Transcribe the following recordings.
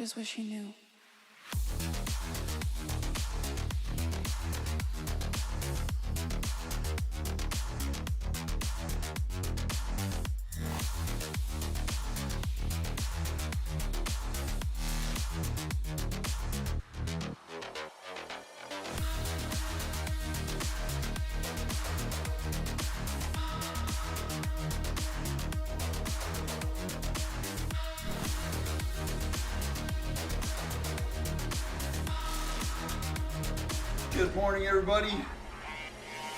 just wish you knew. Good morning, everybody.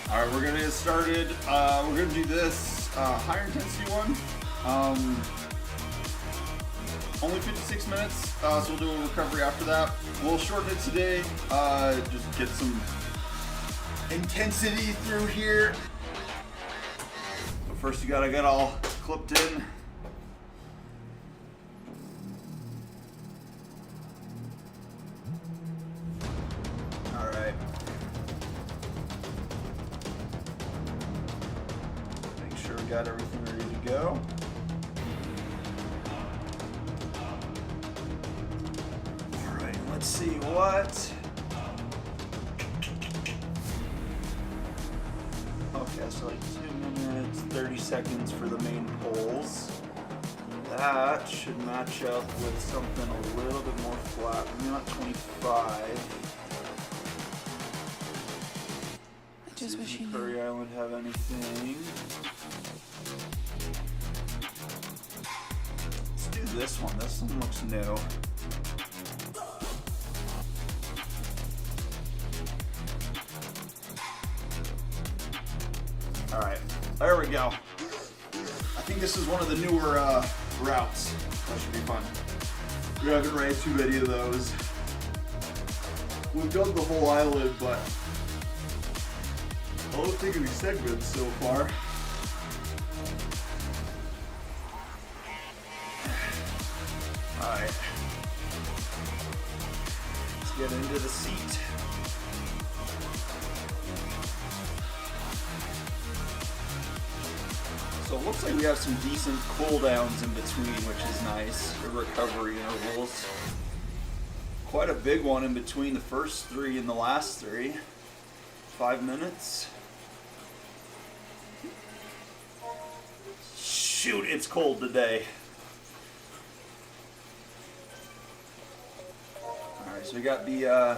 All right, we're gonna get started. We're gonna do this higher intensity one. Only 56 minutes, so we'll do a recovery after that. We'll shorten it today, just get some intensity through here. But first, I got it all clipped in. Got everything ready to go. All right, let's see what. Okay, so like 2 minutes, 30 seconds for the main poles. That should match up with something a little bit more flat, maybe not 25. I just wish you knew. Curry Island have anything? This one looks new. All right, there we go. I think this is one of the newer routes. That should be fun. We haven't ran too many of those. We've done the whole island, but I don't think any segments so far. Alright, let's get into the seat. So it looks like we have some decent cool downs in between, which is nice, for recovery intervals. Quite a big one in between the first three and the last three. 5 minutes. Shoot, it's cold today. So we got the,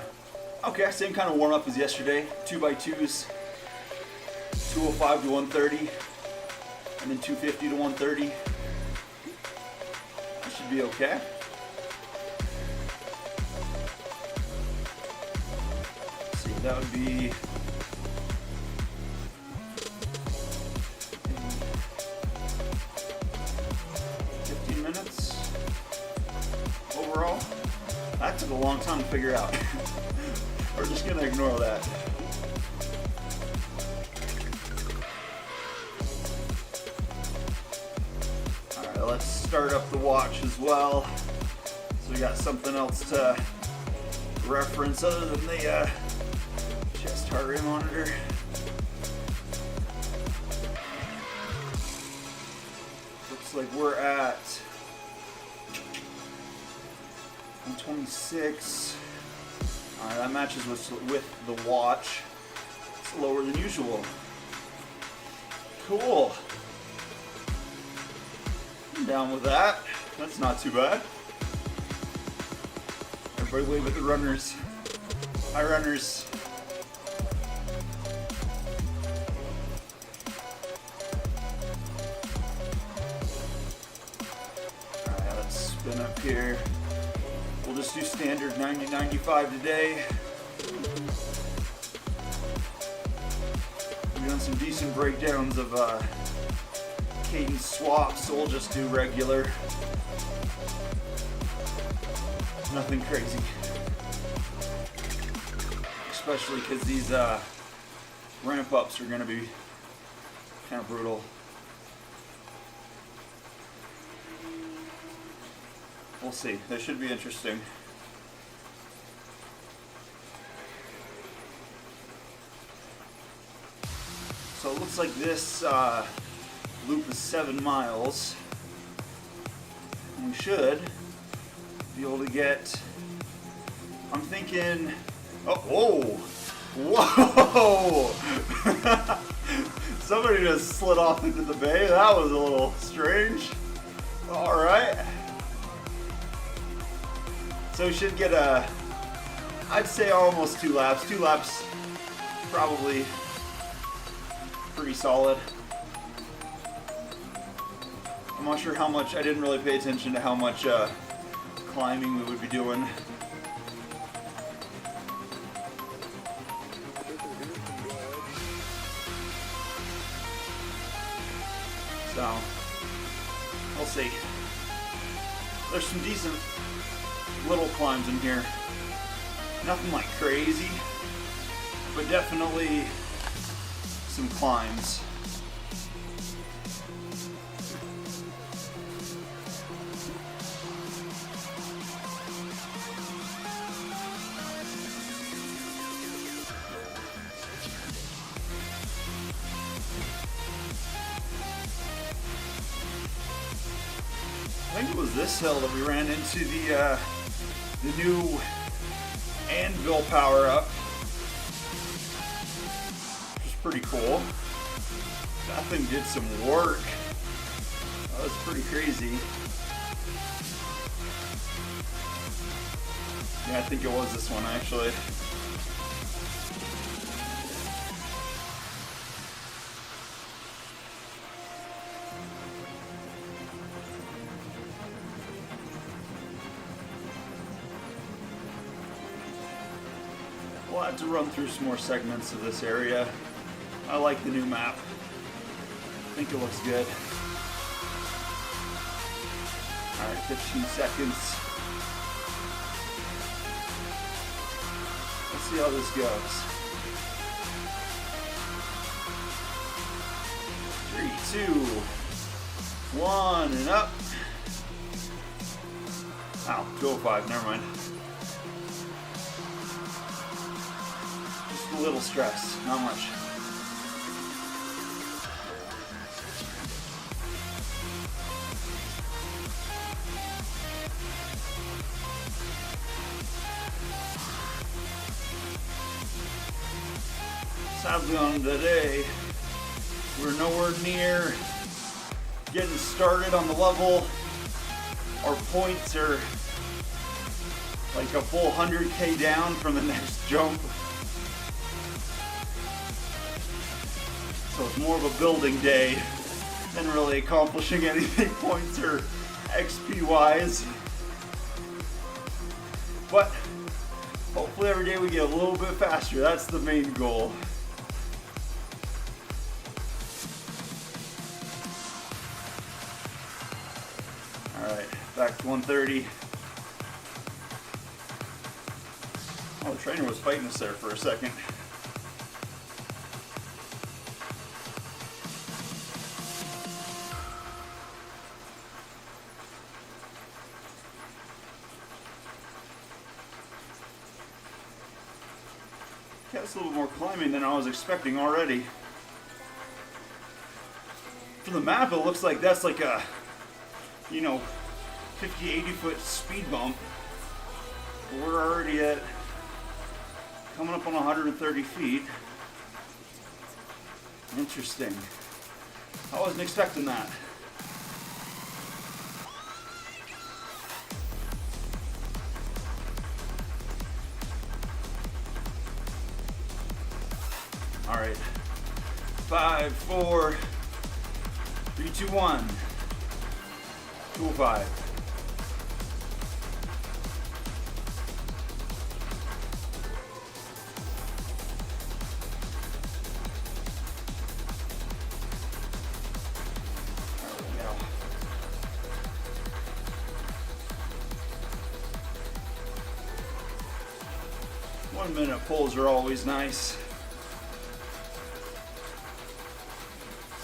okay, same kind of warm up as yesterday. 2x2s, 205 to 130, and then 250 to 130. That should be okay. Let's see, that would be 15 minutes overall. That took a long time to figure out. We're just gonna ignore that. All right, let's start up the watch as well. So we got something else to reference other than the chest heart rate monitor. Looks like we're at 126. Alright, that matches with the watch. It's lower than usual. Cool. I'm down with that. That's not too bad. Everybody wave at the runners. Hi, runners. Alright, let's spin up here. We'll just do standard 90-95 today. We've done some decent breakdowns of cadence swaps, so we'll just do regular. Nothing crazy. Especially because these ramp ups are going to be kind of brutal. We'll see. They should be interesting. So it looks like this loop is 7 miles. And we should be able to get, I'm thinking, oh, whoa, whoa! Somebody just slid off into the bay. That was a little strange. All right. So we should get I'd say almost 2 laps. 2 laps, probably pretty solid. I'm not sure how much, I didn't really pay attention to how much climbing we would be doing. So, we'll see. There's some decent little climbs in here. Nothing like crazy, but definitely some climbs. I think it was this hill that we ran into the new anvil power up, which is pretty cool. That thing did some work. That was pretty crazy. Yeah, I think it was this one actually. We'll have to run through some more segments of this area. I like the new map. I think it looks good. Alright, 15 seconds. Let's see how this goes. 3, 2, 1, and up. Ow, 205, never mind. A little stress, not much. Sadly on today, we're nowhere near getting started on the level. Our points are like a full 100K down from the next jump. So it's more of a building day than really accomplishing anything points or XP wise. But hopefully every day we get a little bit faster. That's the main goal. Alright, back to 130. Oh, the trainer was fighting us there for a second. That's a little more climbing than I was expecting already. From the map, it looks like that's like a, 50, 80 foot speed bump. But we're already at, coming up on 130 feet. Interesting. I wasn't expecting that. All right, 5, 4, 3, 2, 1, 205. There we go. One-minute pulls are always nice.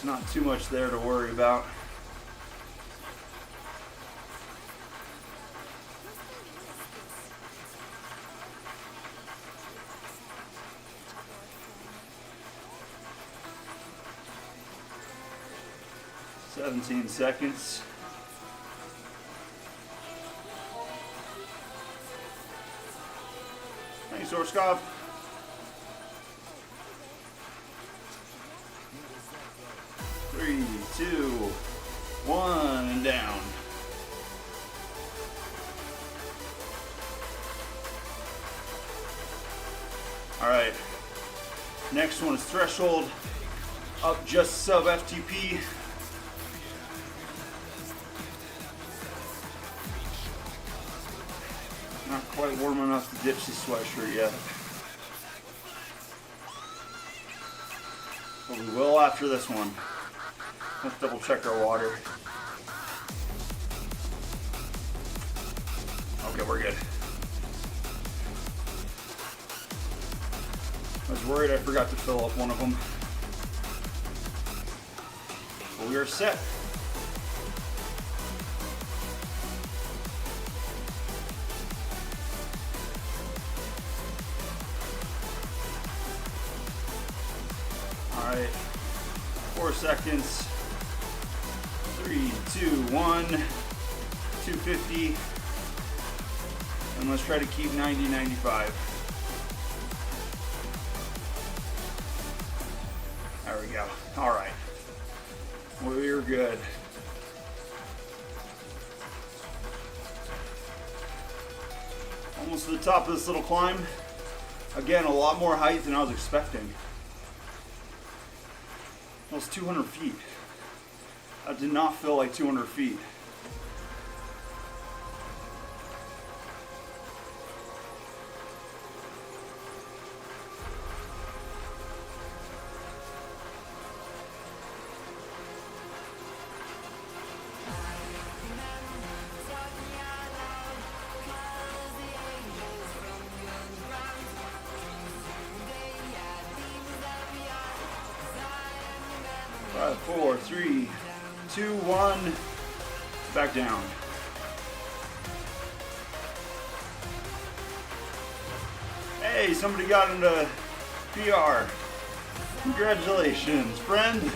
Not too much there to worry about. "17 seconds. Thanks, Orskov. Three, two, one, and down. All right. Next one is threshold. Up just sub FTP. Not quite warm enough to ditch the sweatshirt yet. But we will after this one. Let's double check our water. Okay, we're good. I was worried I forgot to fill up one of them. But we are set. All right, 4 seconds. 3, 2, 1, 250. And let's try to keep 90, 95. There we go. All right. We're good. Almost to the top of this little climb. Again, a lot more height than I was expecting. Almost 200 feet. That did not feel like 200 feet. Five, 4, 3, 2, 1. Back down. Hey, somebody got into PR. Congratulations, friend.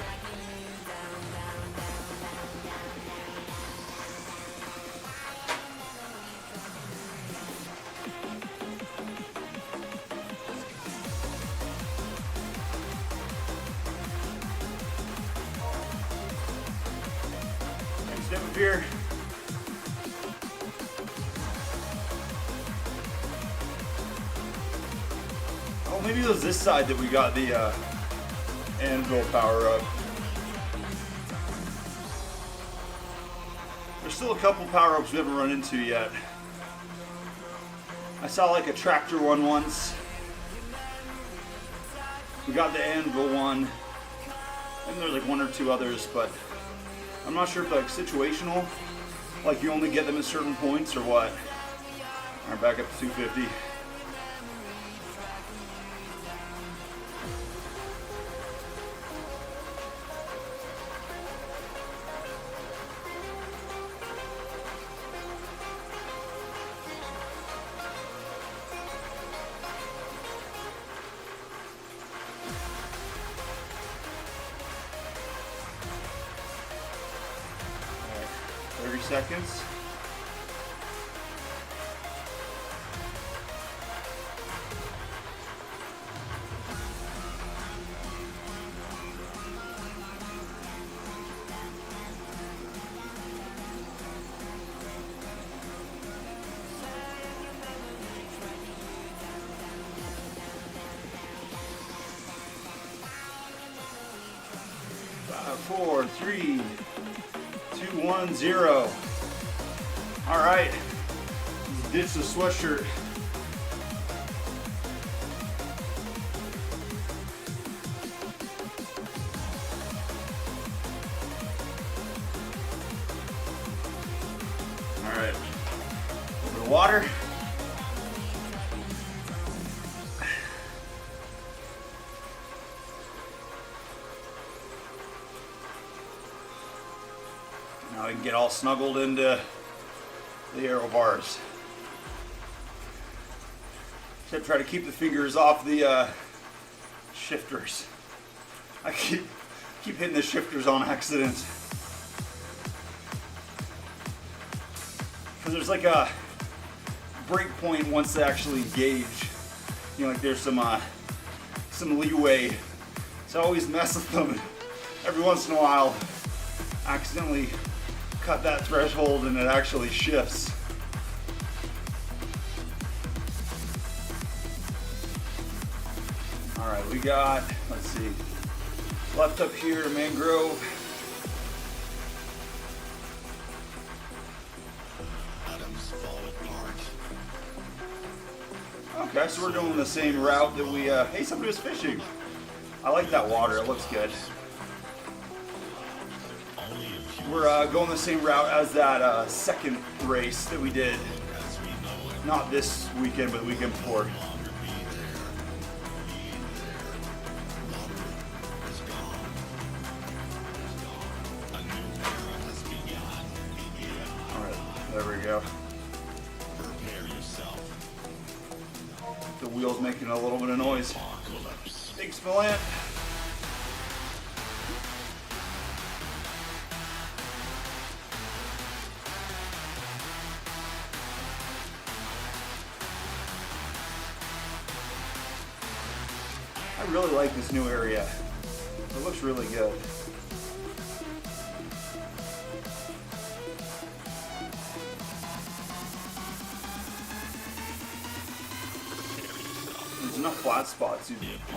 Step up here. Oh, maybe it was this side that we got the anvil power up. There's still a couple power ups we haven't run into yet. I saw like a tractor one once. We got the anvil one. And there's like 1 or 2 others, but I'm not sure if like situational, like you only get them at certain points or what. All right, back up to 250. All right, 30 seconds. Five, 4, 3, 2, 1, 0. All right, let's ditch the sweatshirt. All right, over the water. Now we can get all snuggled into the aero bars. Should try to keep the fingers off the shifters. I keep hitting the shifters on accident. Because there's like a break point once they actually engage. you know, like there's some leeway. So I always mess with them. Every once in a while, accidentally cut that threshold and it actually shifts. All right, we got, let's see, left up here, mangrove. Okay, so we're doing the same route that we, hey, somebody was fishing. I like that water, it looks good. We're going the same route as that second race that we did. Not this weekend, but the weekend before. Alright, there we go. The wheel's making a little bit of noise. Thanks, Millant. I really like this new area. It looks really good. There's enough flat spots, you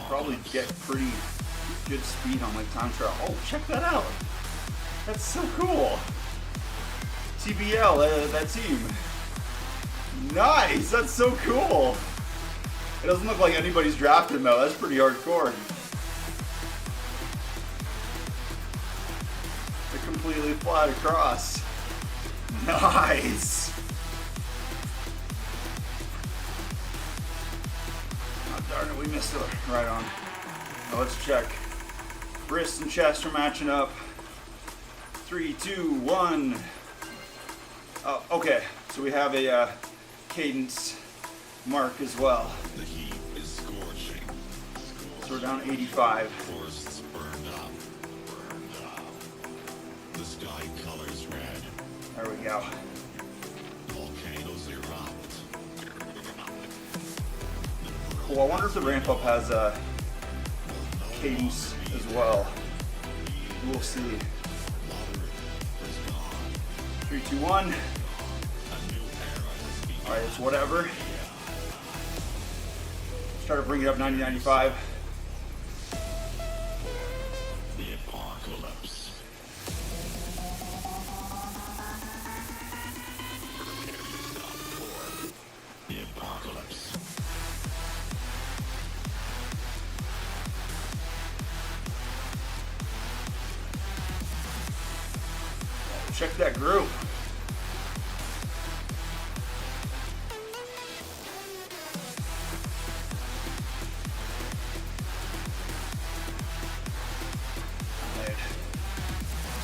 probably get pretty good speed on like time trial. Oh, check that out. That's so cool. TBL, that team. Nice, that's so cool. It doesn't look like anybody's drafted though. That's pretty hardcore. They're completely flat across. Nice. Oh, darn it, we missed it. Right on. Now let's check. Wrist and chest are matching up. 3, 2, 1. Oh, okay. So we have a cadence mark as well. The heat is scorching. So we're down 85. Forests burned up. The sky colors red. There we go. Volcanoes erupt. Cool. I wonder if the ramp up has a cadence as well. We'll see. 3, 2, 1. All right, it's whatever. Try to bring it up 90-95. The apocalypse. The apocalypse. Check that group.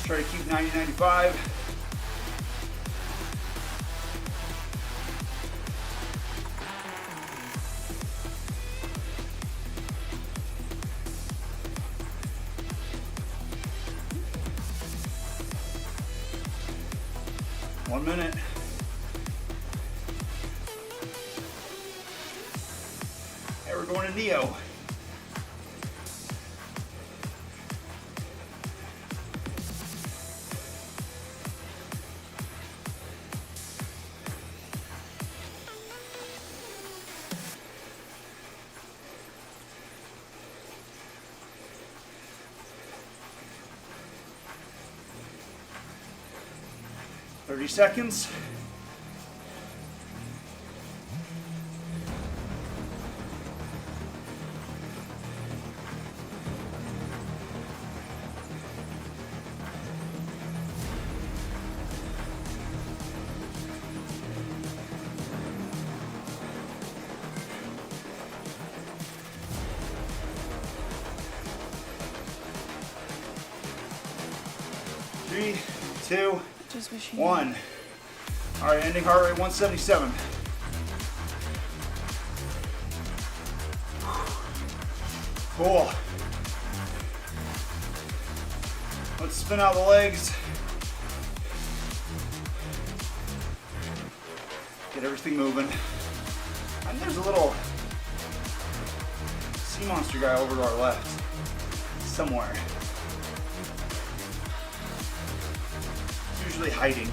Try to keep 90-95. One minute. Hey, we're going to Neo. Thirty seconds. Three, 2, Just wishing 1. All right, ending heart rate 177. Cool. Let's spin out the legs. Get everything moving. And there's a little sea monster guy over to our left. Somewhere. It's usually hiding.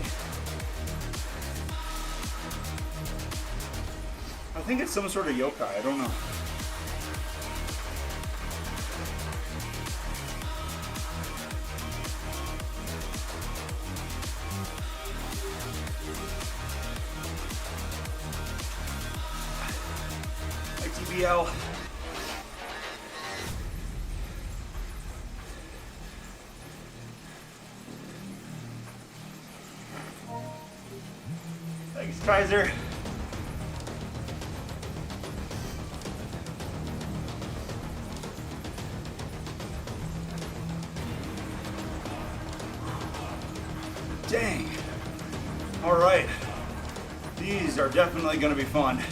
I think it's some sort of yokai, I don't know. ITBL. Thanks, Kaiser. Dang. All right. These are definitely going to be fun.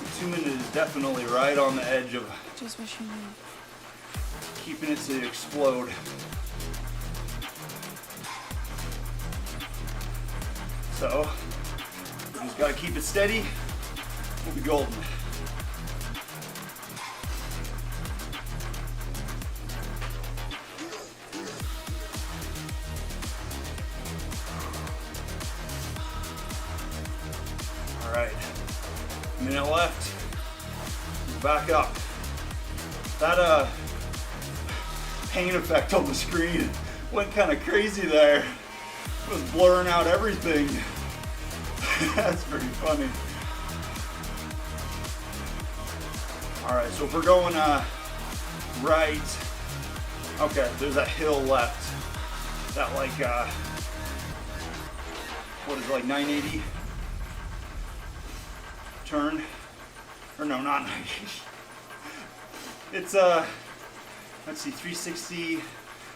The 2 minute is definitely right on the edge of Just wish you knew. keeping it to explode. So, we just gotta keep it steady, we'll be golden. All right, minute left, back up. That paint effect on the screen went kind of crazy there. It was blurring out everything. That's pretty funny. All right, so if we're going right, okay, there's a hill left. That like, what is it, like 980 turn? Or no, not 980. It's let's see, 360.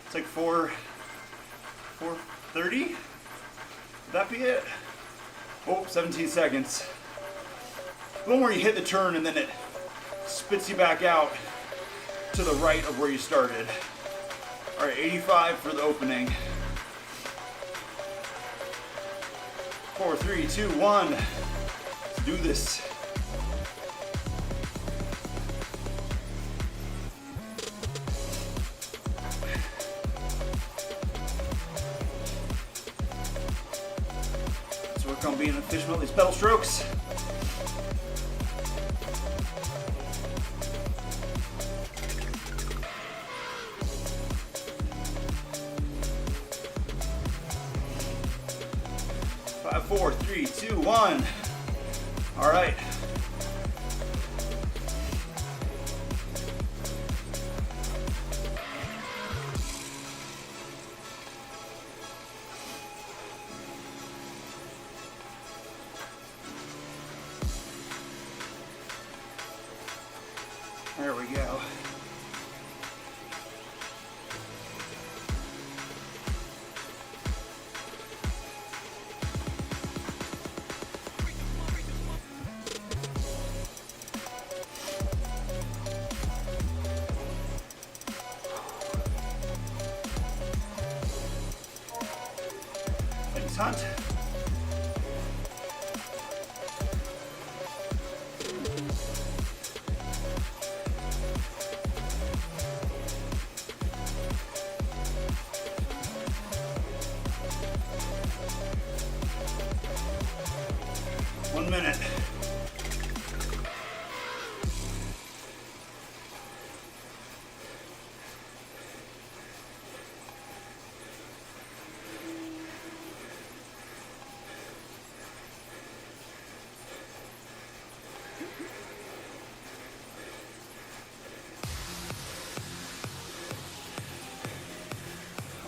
It's like 430. Would that be it? Oh, 17 seconds. The one where you hit the turn and then it spits you back out to the right of where you started. All right, 85 for the opening. 4, 3, 2, 1. Let's do this. Let's work on being efficient with these pedal strokes. Five, 4, 3, 2, 1. All right. There we go. Thanks, Hunt. One minute.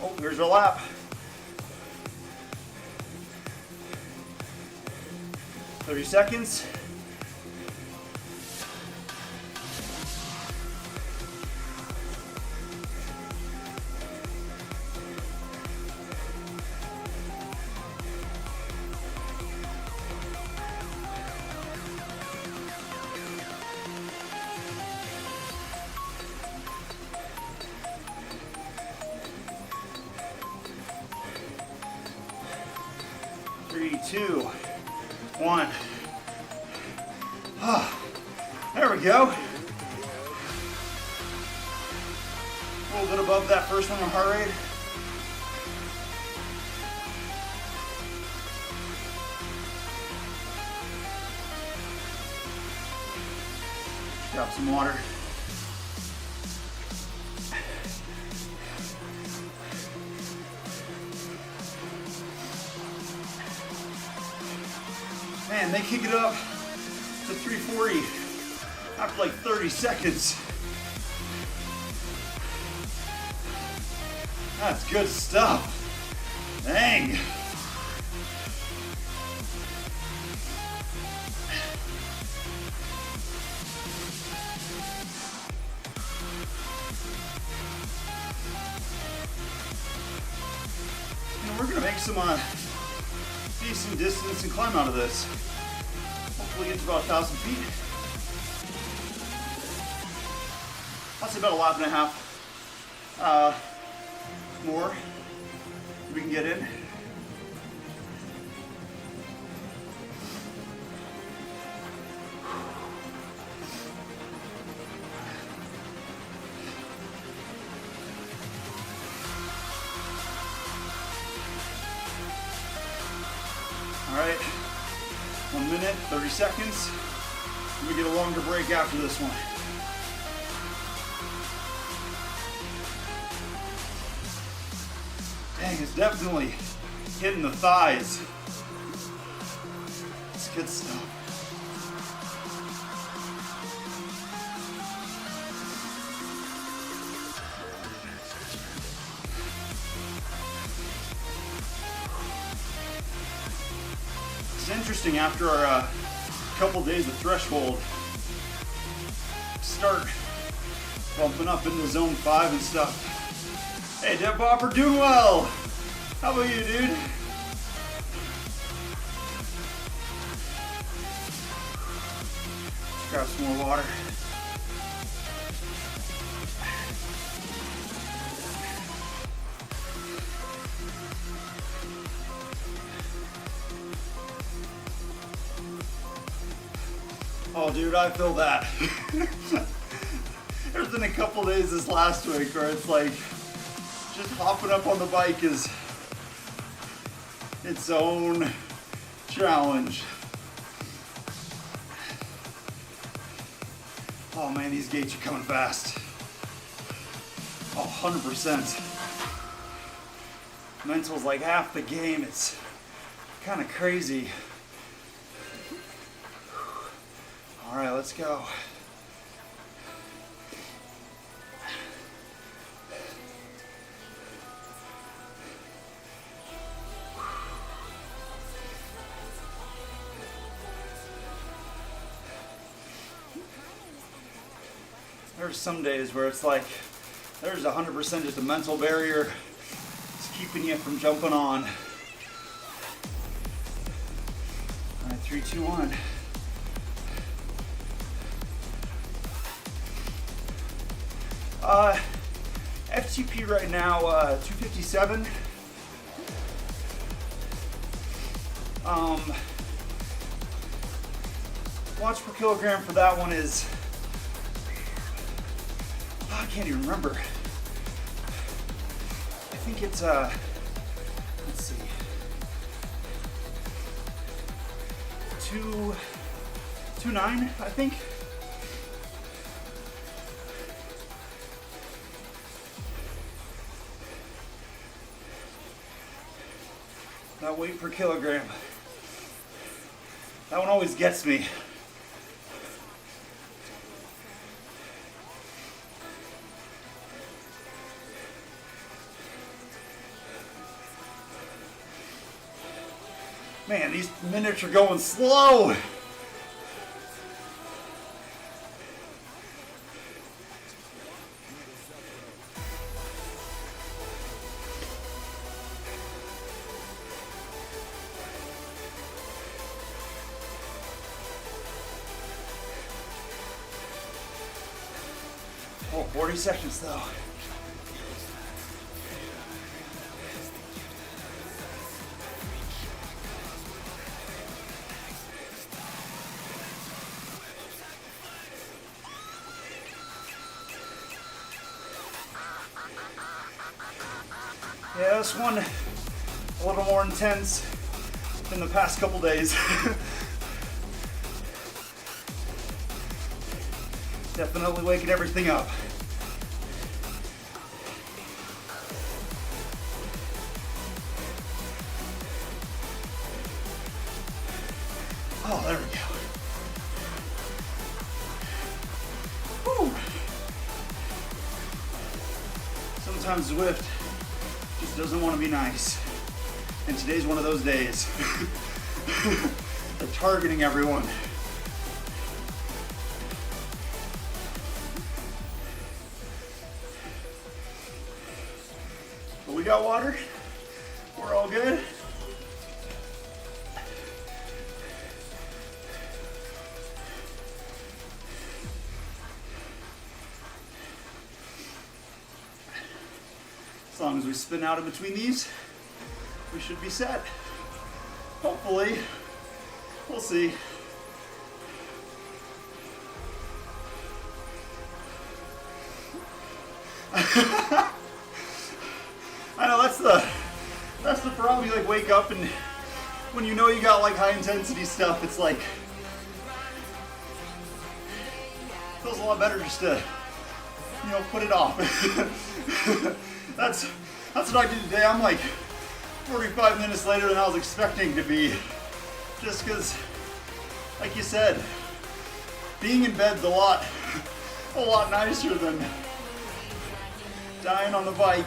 Oh, here's our lap. 30 seconds. 3, 2, 1. Ah, there we go. A little bit above that first one on heart rate. Grab some water. Man, they kick it up to 340 after like 30 seconds. That's good stuff. Dang. We're gonna make some decent distance and climb out of this. Hopefully get to about 1,000 feet. I'll say about a lap and a half more we can get in. All right, 1 minute, 30 seconds. We get a longer break after this one. Dang, it's definitely hitting the thighs. It's good stuff. It's interesting, after our couple days of threshold, start bumping up into zone 5 and stuff. Hey, Dev Bopper, doing well. How about you, dude? Let's grab some more water. Oh, dude, I feel that. There's been a couple days this last week where it's like, just hopping up on the bike is its own challenge. Oh man, these gates are coming fast. Oh, 100%. Mental's like half the game. It's kind of crazy. All right, let's go. There's some days where it's like there's 100% just a mental barrier. It's keeping you from jumping on. All right, 3, 2, 1. FTP right now, 257. Watts per kilogram for that one is, I can't even remember. I think it's, let's see, 2.9, I think. That weight per kilogram. That one always gets me. Man, these minutes are going slow. Oh, 40 seconds though. Yeah, this one a little more intense than the past couple days. Definitely waking everything up. Oh, there we go. Woo. Sometimes Zwift just doesn't want to be nice. And today's one of those days. They're targeting everyone. But we got water. We're all good. As long as we spin out in between these, we should be set. Hopefully. We'll see. I know that's the problem. You like wake up and when you know you got like high intensity stuff, it's like feels a lot better just to, you know, put it off. That's what I did today. I'm like 45 minutes later than I was expecting to be. Just because, like you said, being in bed's a lot nicer than dying on the bike.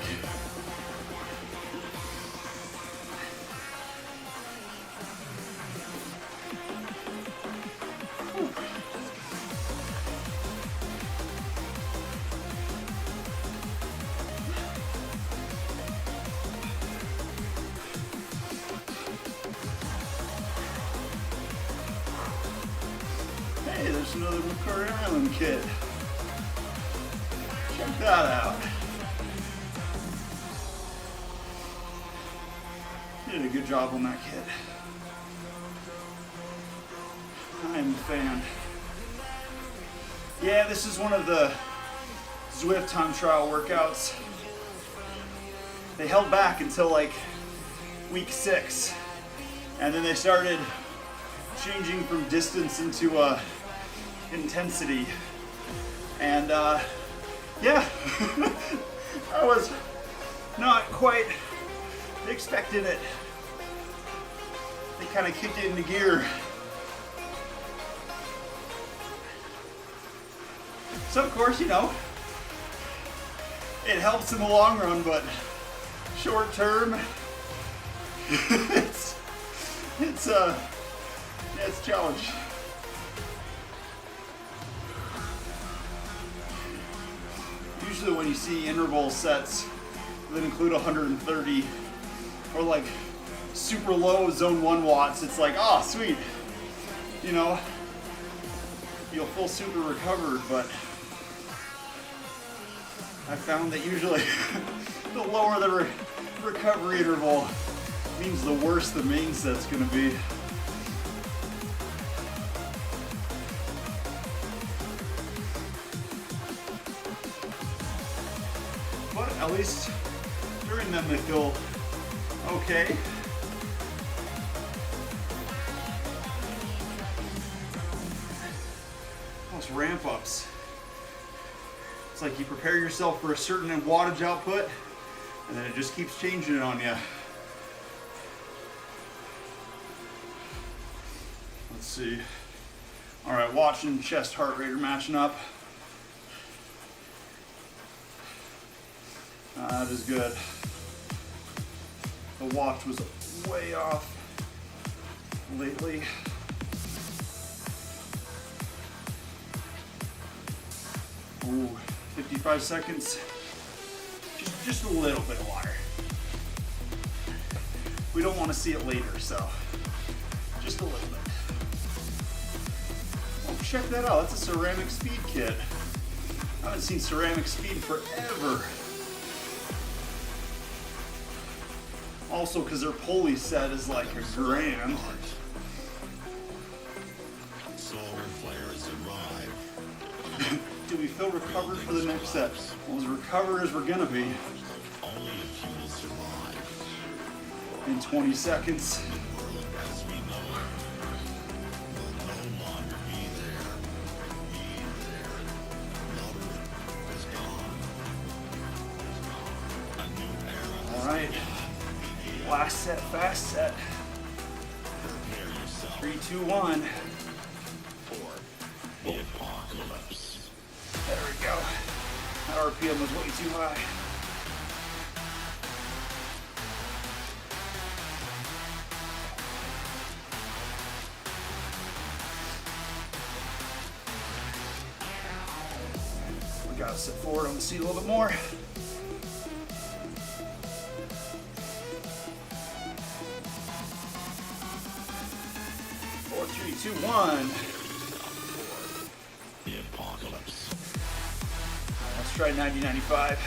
Hey, there's another McCurry Island kit. Check that out. You did a good job on that kit. I'm a fan. Yeah, this is one of the Zwift Time trial workouts. They held back until like week 6, and then they started changing from distance into intensity, and yeah, I was not quite expecting it. They kind of kicked it into gear. So of course, you know, it helps in the long run, but short term, it's a challenge. Usually when you see interval sets that include 130 or like super low zone 1 watts, it's like, oh, sweet. You know, you'll feel super recovered, but I found that usually the lower the recovery interval means the worse the main set's gonna be. But at least during them they feel okay. Those ramp ups. It's like you prepare yourself for a certain wattage output and then it just keeps changing it on you. Let's see. All right, watch and chest heart rate are matching up. That is good. The watch was way off lately. Ooh, 55 seconds. Just a little bit of water. We don't want to see it later, so just a little bit. Oh, check that out. That's a ceramic speed kit. I haven't seen ceramic speed forever. Also, because their pulley set is like $1,000. Solar flares arrive. Do we feel recovered for the next set? Well, as recovered as we're gonna be. Only a few will survive. in 20 seconds. As we know it will no longer be there. Moderate is gone. A new era. All right. Last set, fast set. Prepare yourself 3, 2, 1. for the apocalypse. There we go. That RPM was way too high. We gotta sit forward on the seat a little bit more. 4, 3, 2, 1. The apocalypse. Let's try 90-95.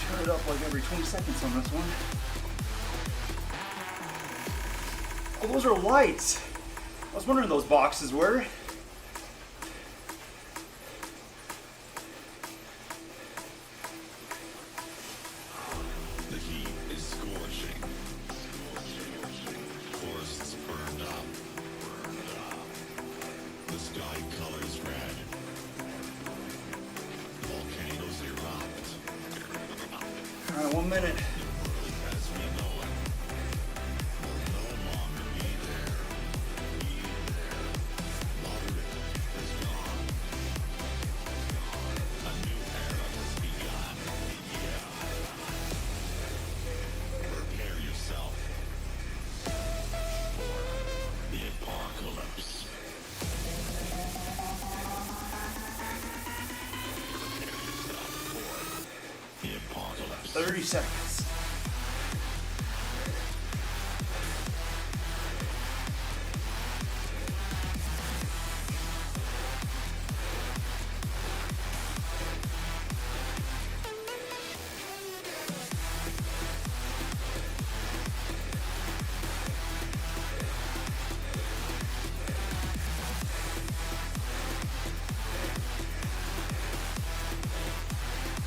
Turn it up like every 20 seconds on this one. Oh, those are lights. I was wondering those boxes were. The heat is scorching. Forests burned up. The sky colors red. Volcanoes erupt. All right, 1 minute. As we know it will no longer be there. Moderate is gone. A new era has begun. Prepare yourself for the apocalypse. The apocalypse. 30 seconds.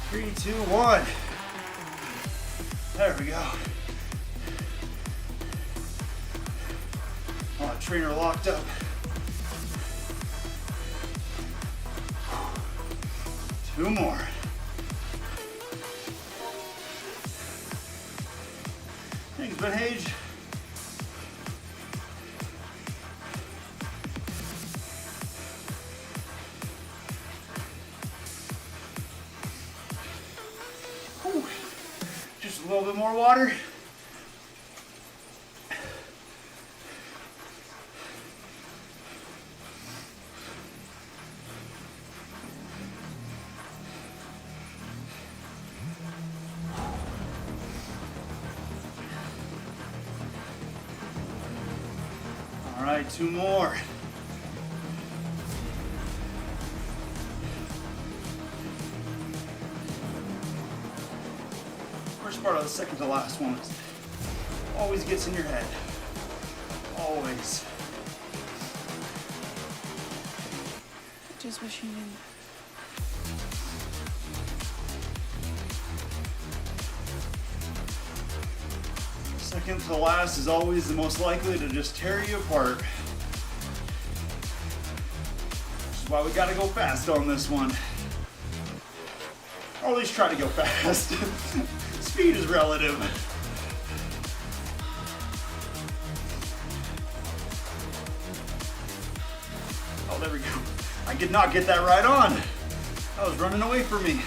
Three, 2, 1. There we go. Oh, trainer locked up. Two more. Thanks, Behage. Whew. Just a little bit more water. All right, two more. First part of the second to last one always gets in your head. Always. Just wish you knew. Second to last is always the most likely to just tear you apart. Which is why we gotta go fast on this one. Or at least try to go fast. Speed is relative. Oh, there we go. I did not get that right on. That was running away from me.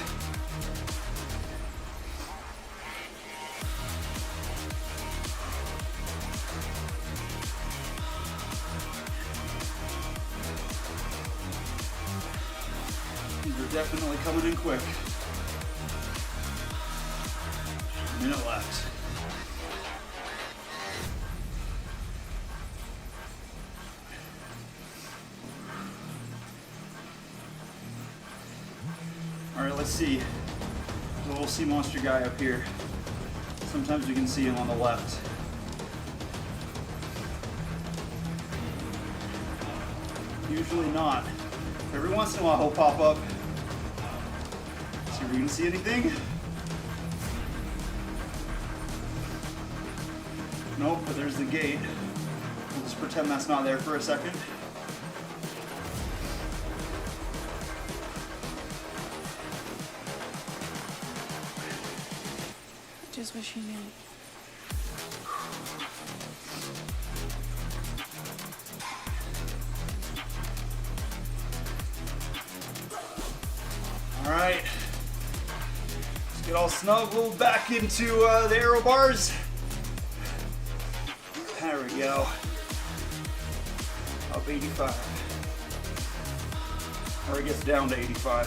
These are definitely coming in quick. Minute left. Let's see. We'll see monster guy up here. Sometimes we can see him on the left. Usually not. Every once in a while he'll pop up. See if we can see anything. Nope, but there's the gate. We'll just pretend that's not there for a second. I just wish he knew. All right. Let's get all snuggled back into the aero bars. There we go. Up 85. Or it gets down to 85.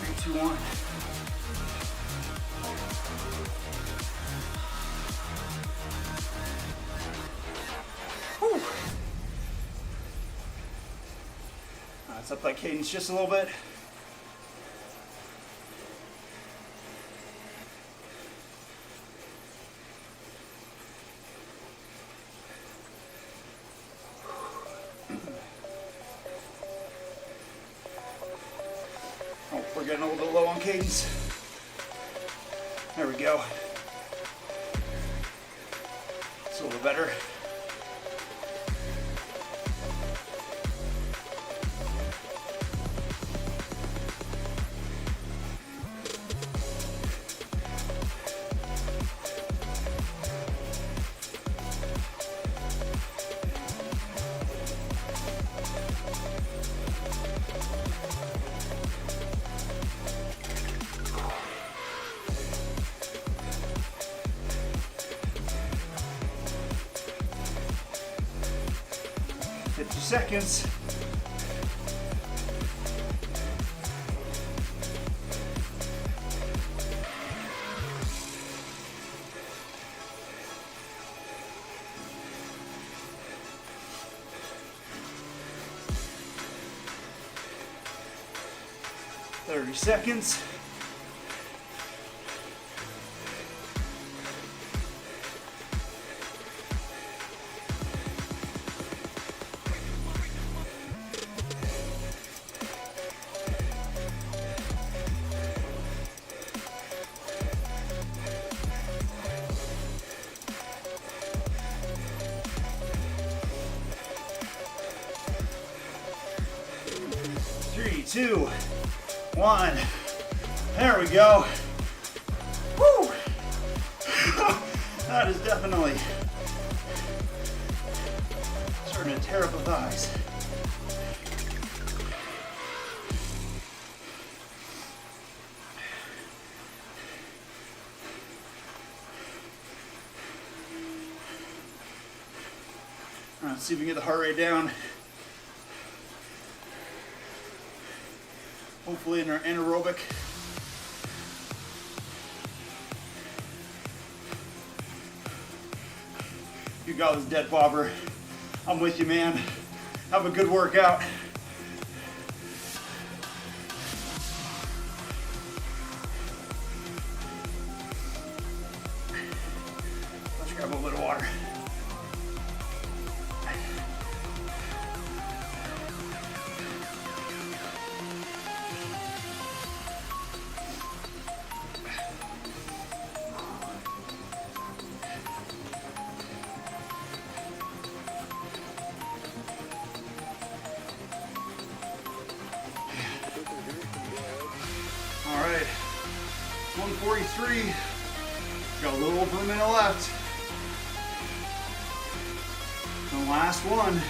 Three, two, one. Let's up that cadence just a little bit. Oh, we're getting a little bit low on cadence. There we go. It's a little better. Seconds. Thirty seconds. Three, two, one. There we go. Woo! That is definitely starting to tear up the thighs. All right, let's see if we can get the heart rate down. Hopefully in our anaerobic. You got this, dead bobber. I'm with you, man. Have a good workout. Let's grab a little bit of water. All right, 143. Got a little over a minute left. The last one.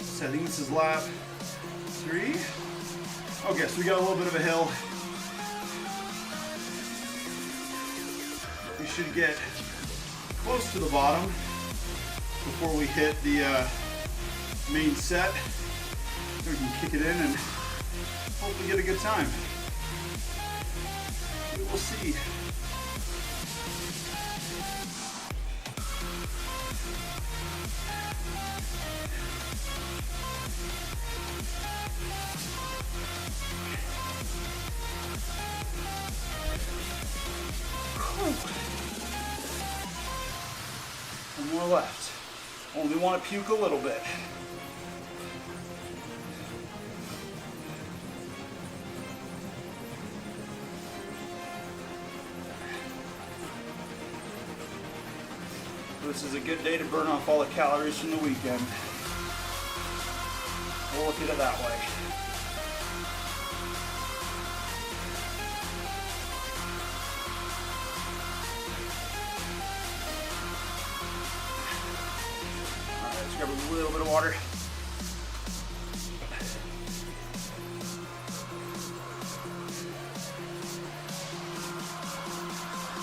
So I think this is lap 3. Okay, so we got a little bit of a hill. should get close to the bottom before we hit the main set. So we can kick it in and hopefully get a good time. We will see. One more left. Only want to puke a little bit. This is a good day to burn off all the calories from the weekend. We'll look at it that way. Alright, let's grab a little bit of water.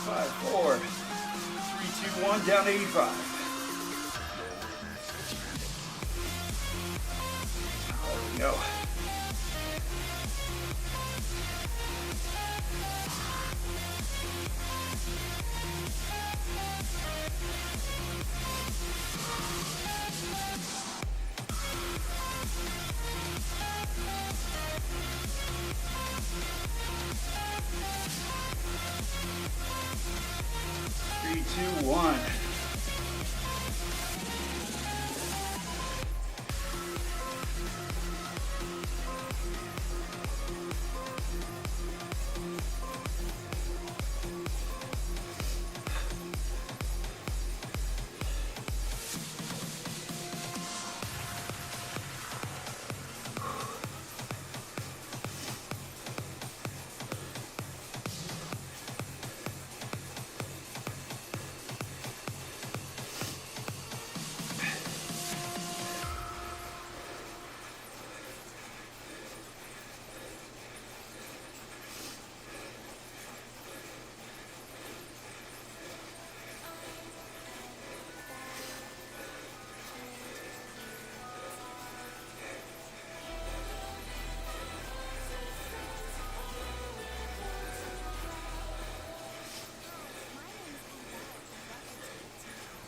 Five, four. 3, 2, 1, down 85. There we go. Three, two, one.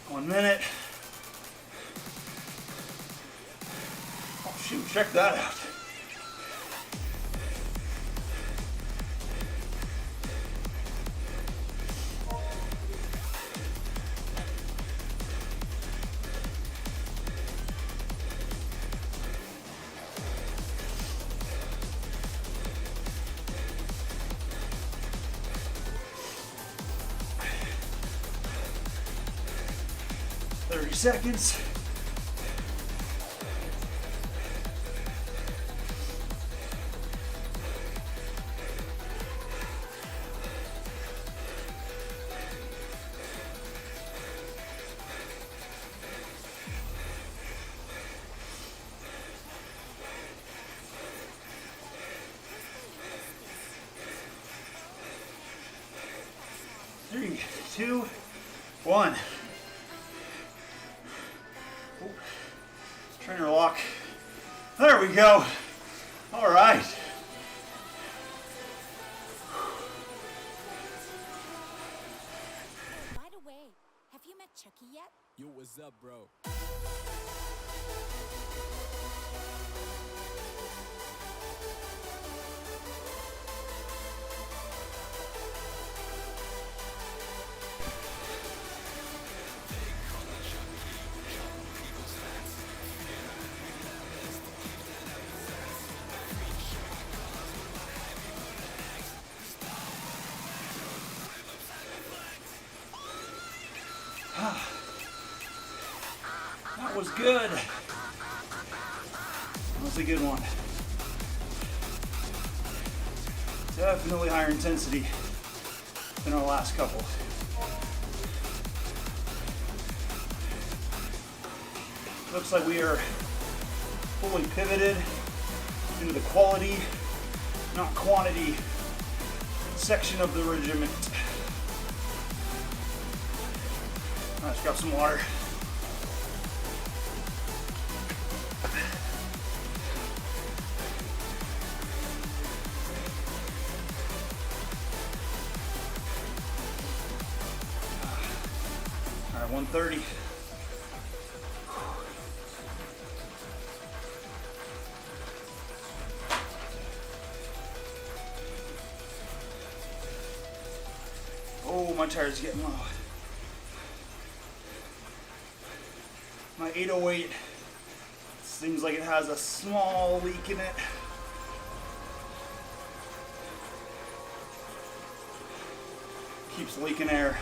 One minute. Oh shoot, check that out. Seconds. Three, two, one. Trainer lock. There we go. All right. By the way, have you met Chucky yet? Yo, what's up, bro? That was good. That was a good one. Definitely higher intensity than our last couple. Looks like we are fully pivoted into the quality, not quantity section of the regiment. Let's grab some water. All right, 130. Oh, my tire's getting low. My 808 seems like it has a small leak in it. Keeps leaking air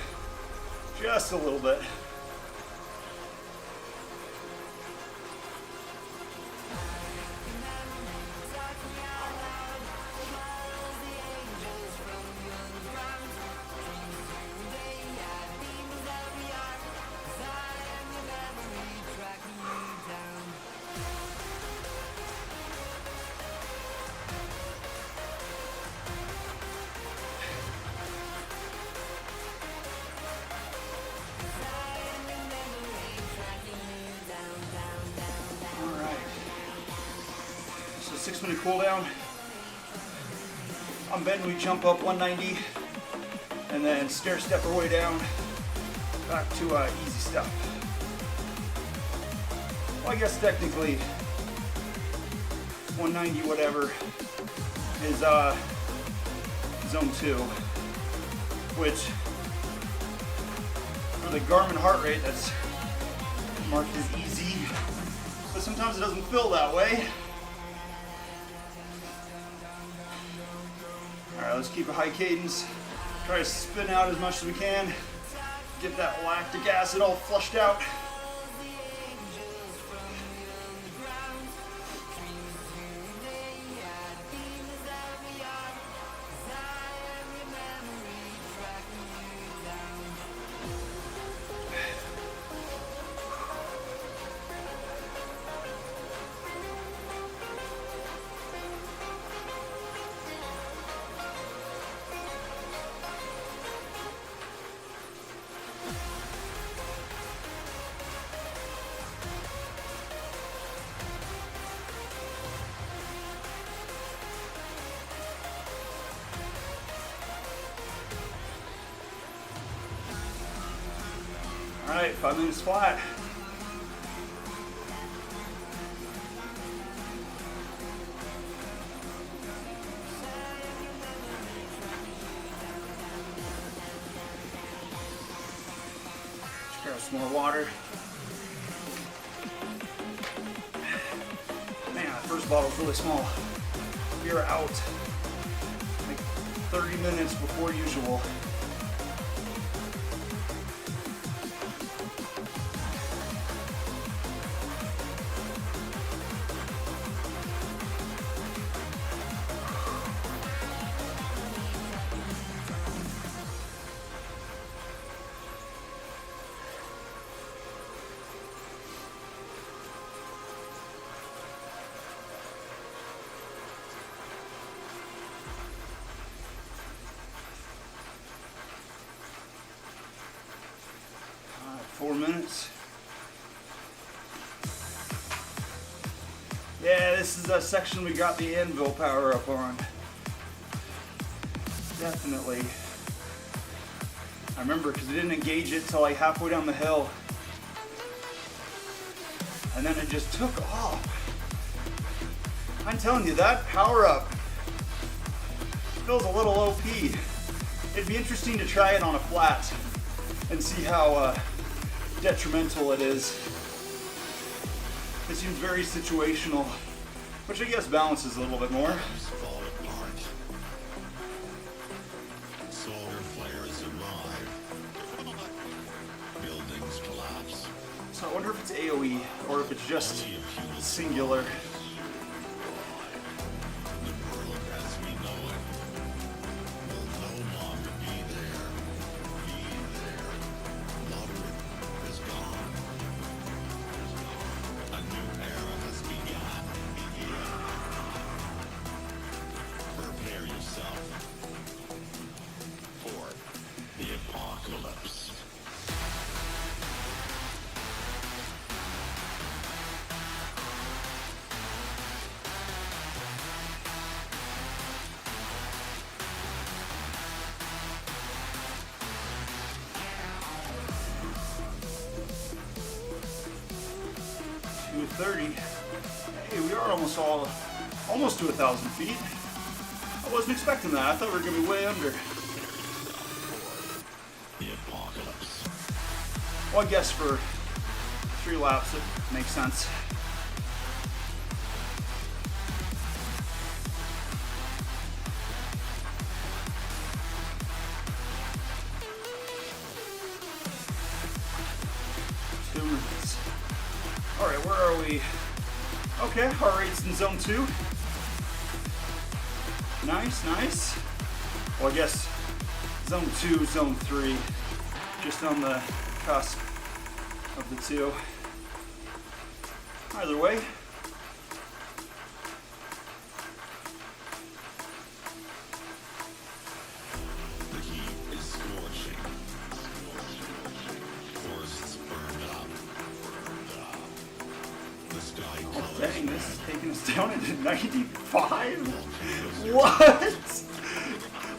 just a little bit. Alright. So 6-minute cool down. On bend we jump up 190 and then stair step our way down back to easy stuff. Well, I guess technically 190 whatever is zone 2, which for the Garmin heart rate that's marked as easy, but sometimes it doesn't feel that way. Alright, let's keep a high cadence. Try to spin out as much as we can. Get that lactic acid all flushed out. All right, 5 minutes flat. Let's grab some more water. Man, that first bottle's really small. We are out like 30 minutes before usual. All right, 4 minutes. Yeah, this is a section we got the anvil power up on. Definitely. I remember because we didn't engage it till like halfway down the hill. And then it just took off. I'm telling you, that power up feels a little OP. It'd be interesting to try it on a flat and see how detrimental it is. It seems very situational, which I guess balances a little bit more. Fall apart. Solar flares arrive. Buildings collapse. So I wonder if it's AoE or if it's just singular. The world as we know it will no longer be there. Love is gone. A new era has begun. Prepare yourself for the apocalypse. 130. Hey, we are almost to 1,000 feet. I wasn't expecting that. I thought we were gonna be way under. The apocalypse. Well, I guess for 3 laps it makes sense. Alright, where are we? Okay, heart rate's in zone 2. Nice, nice. Well, I guess zone 2, zone 3, just on the cusp of the two. Either way. The heat is scorching. Forests burned up. The sky colors. Dang, this is taking us down into 95? What?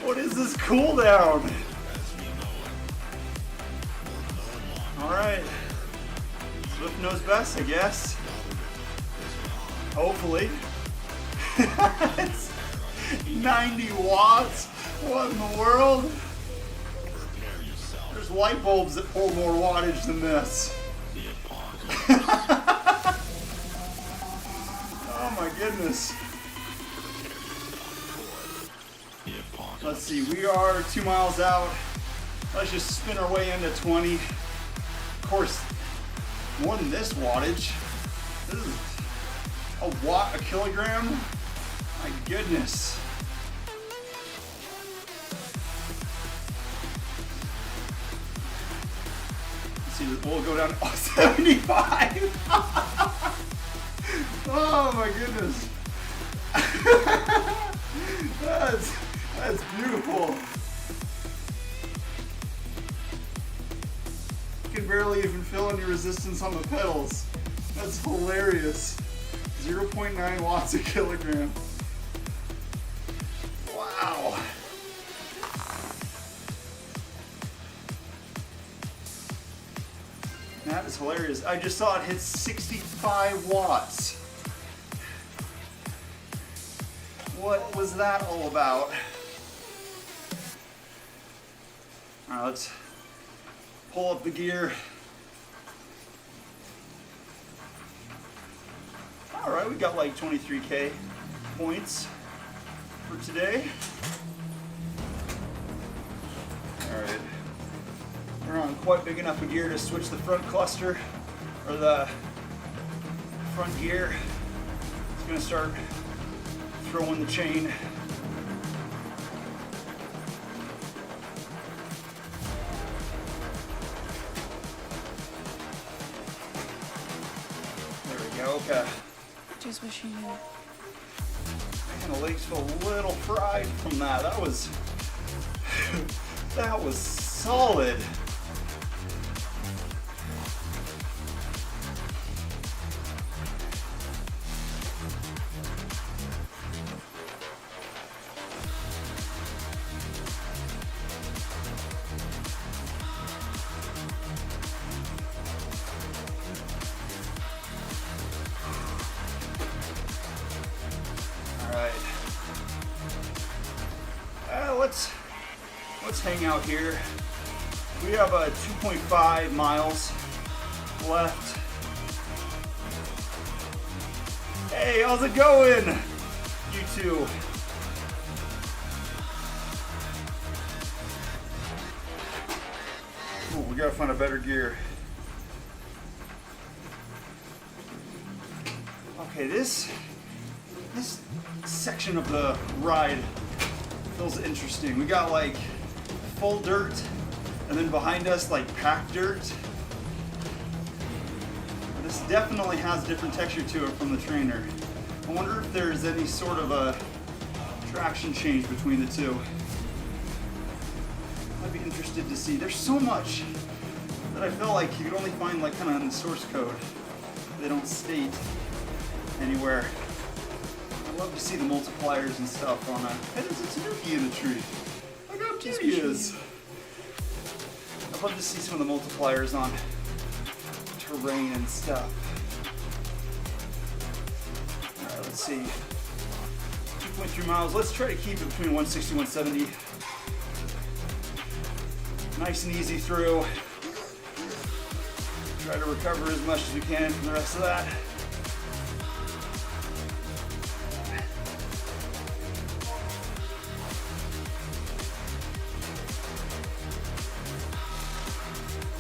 What is this cooldown? Alright. Zwift knows best, I guess. Hopefully. It's 90 watts? What in the world? There's light bulbs that pull more wattage than this. Oh my goodness. Let's see, we are 2 miles out. Let's just spin our way into 20. Of course, more than this wattage. This is a watt a kilogram. My goodness. Let's see, we'll go down to 75. Oh my goodness. That's beautiful. You can barely even feel any resistance on the pedals. That's hilarious. 0.9 watts a kilogram. Wow. That is hilarious. I just saw it hit 65 watts. What was that all about? All right, let's pull up the gear. All right, we got like 23K points for today. All right, we're on quite big enough a gear to switch the front cluster or the front gear. It's gonna start throwing the chain. There we go, okay. Just wish you knew. Man, the legs feel a little fried from that. That was that was solid. Let's hang out here. We have 2.5 miles left. Hey, how's it going, you two? Ooh, we gotta find a better gear. Okay, this section of the ride feels interesting. We got like full dirt, and then behind us like packed dirt. This definitely has different texture to it from the trainer. I wonder if there's any sort of a traction change between the two. I'd be interested to see. There's so much that I feel like you could only find like kind of in the source code. They don't state anywhere. I'd love to see the multipliers and stuff on a. Hey, there's a tanuki in a tree. Look how cute he is. I'd love to see some of the multipliers on terrain and stuff. see. 2.3 miles. Let's try to keep it between 160 and 170. Nice and easy through. Try to recover as much as we can from the rest of that.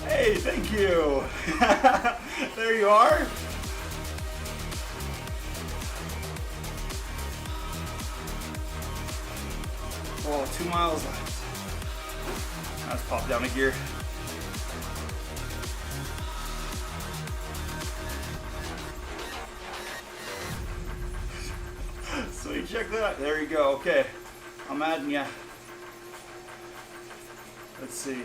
Hey, thank you. There you are. Oh, 2 miles left. Let's pop down a gear. Sweet, check that. There you go. Okay, I'm adding ya. Let's see.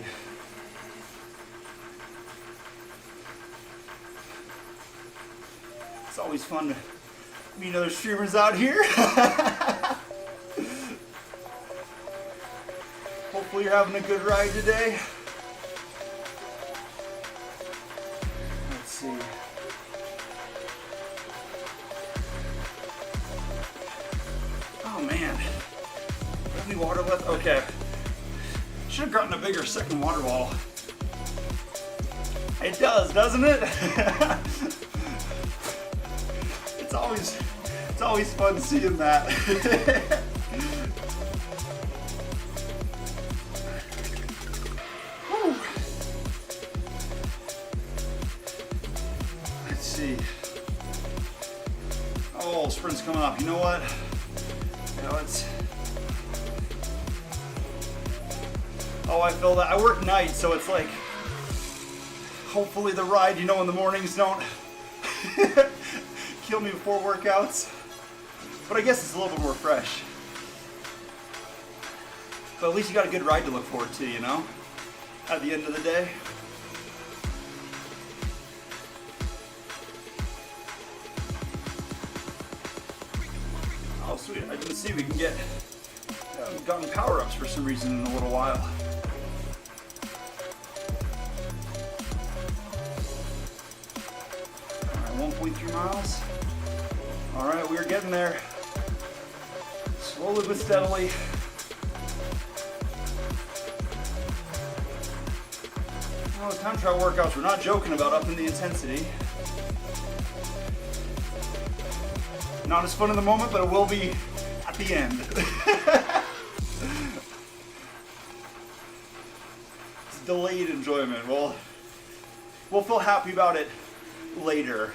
It's always fun to meet other streamers out here. Hopefully you're having a good ride today. Let's see. Oh man. Do I have any water left? Okay. Should have gotten a bigger second water bottle. It does, doesn't it? It's always fun seeing that. Let's see. Oh, sprint's coming up. You know what? Yeah, let's. Oh, I feel that. I work nights, so it's like. Hopefully the ride, in the mornings don't kill me before workouts. But I guess it's a little bit more fresh. But at least you got a good ride to look forward to, at the end of the day. Oh, sweet. I can see we can get gotten power-ups for some reason in a little while. All right, 1.3 miles. All right, we're getting there. Slowly but steadily. Oh, time trial workouts, we're not joking about upping the intensity. Not as fun in the moment, but it will be at the end. It's delayed enjoyment. We'll feel happy about it later.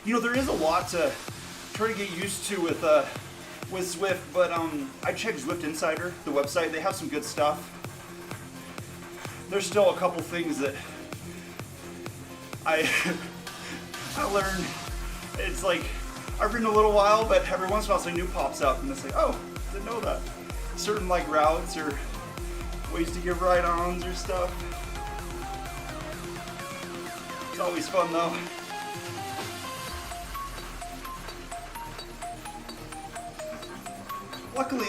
There is a lot to try to get used to with Zwift, but I checked Zwift Insider, the website. They have some good stuff. There's still a couple things that I learned. It's like I've ridden a little while, but every once in a while something new pops up, and it's like, oh, didn't know that. Certain routes or ways to give ride-ons or stuff. It's always fun though. Luckily,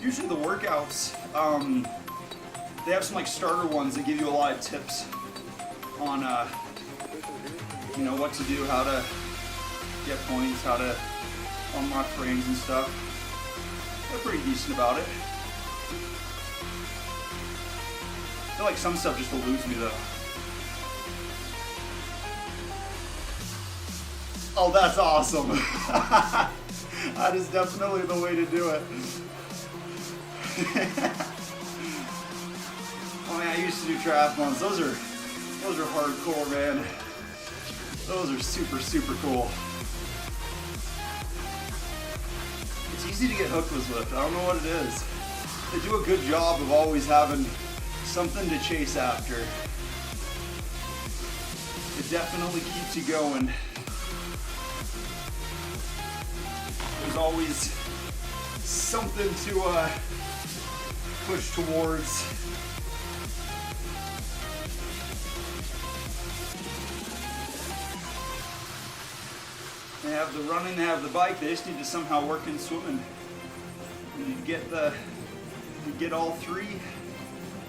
usually the workouts, they have some starter ones that give you a lot of tips on, what to do, how to get points, how to unlock frames and stuff. They're pretty decent about it. I feel like some stuff just eludes me though. Oh, that's awesome. That is definitely the way to do it. Oh man, I used to do triathlons. Those are hardcore, man. Those are super, super cool. It's easy to get hooked with Zwift. I don't know what it is. They do a good job of always having something to chase after. It definitely keeps you going. There's always something to push towards. They have the running, they have the bike, they just need to somehow work in swimming. You get all three.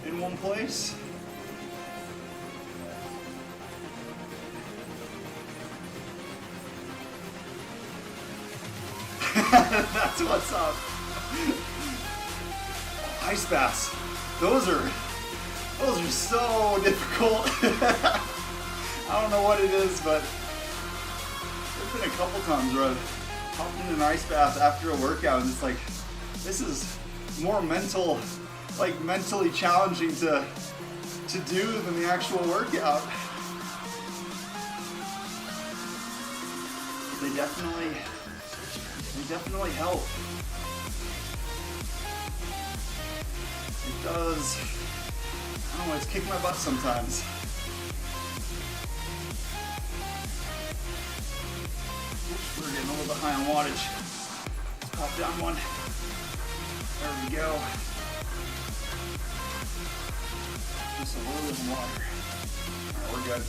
in one place. That's what's up. Ice baths. Those are so difficult. I don't know what it is, but there's been a couple times where I've hopped in an ice bath after a workout and it's like, this is more mentally challenging to do than the actual workout. They definitely help. It does. I don't know, it's kicked my butt sometimes. Oops, we're getting a little bit high on wattage. Let's pop down one. There we go. Just a little bit of water. Alright, we're good.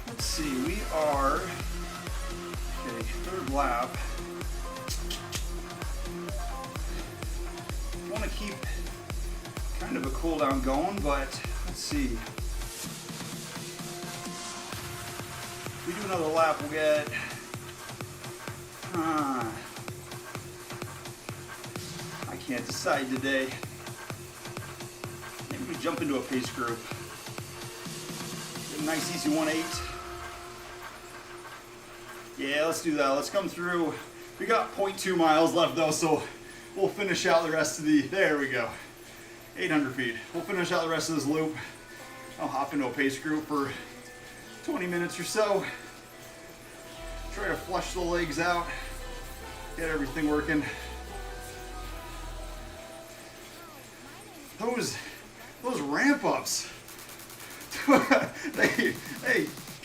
Let's see, we are, okay, third lap. I want to keep kind of a cool down going, but let's see. If we do another lap, we'll get, I can't decide today. Maybe we jump into a pace group. Get a nice easy 1-8. Yeah, let's do that. Let's come through. We got 0.2 miles left though, so we'll finish out the rest of the, there we go. 800 feet. We'll finish out the rest of this loop. I'll hop into a pace group for 20 minutes or so. Try to flush the legs out. Get everything working. Those ramp ups, they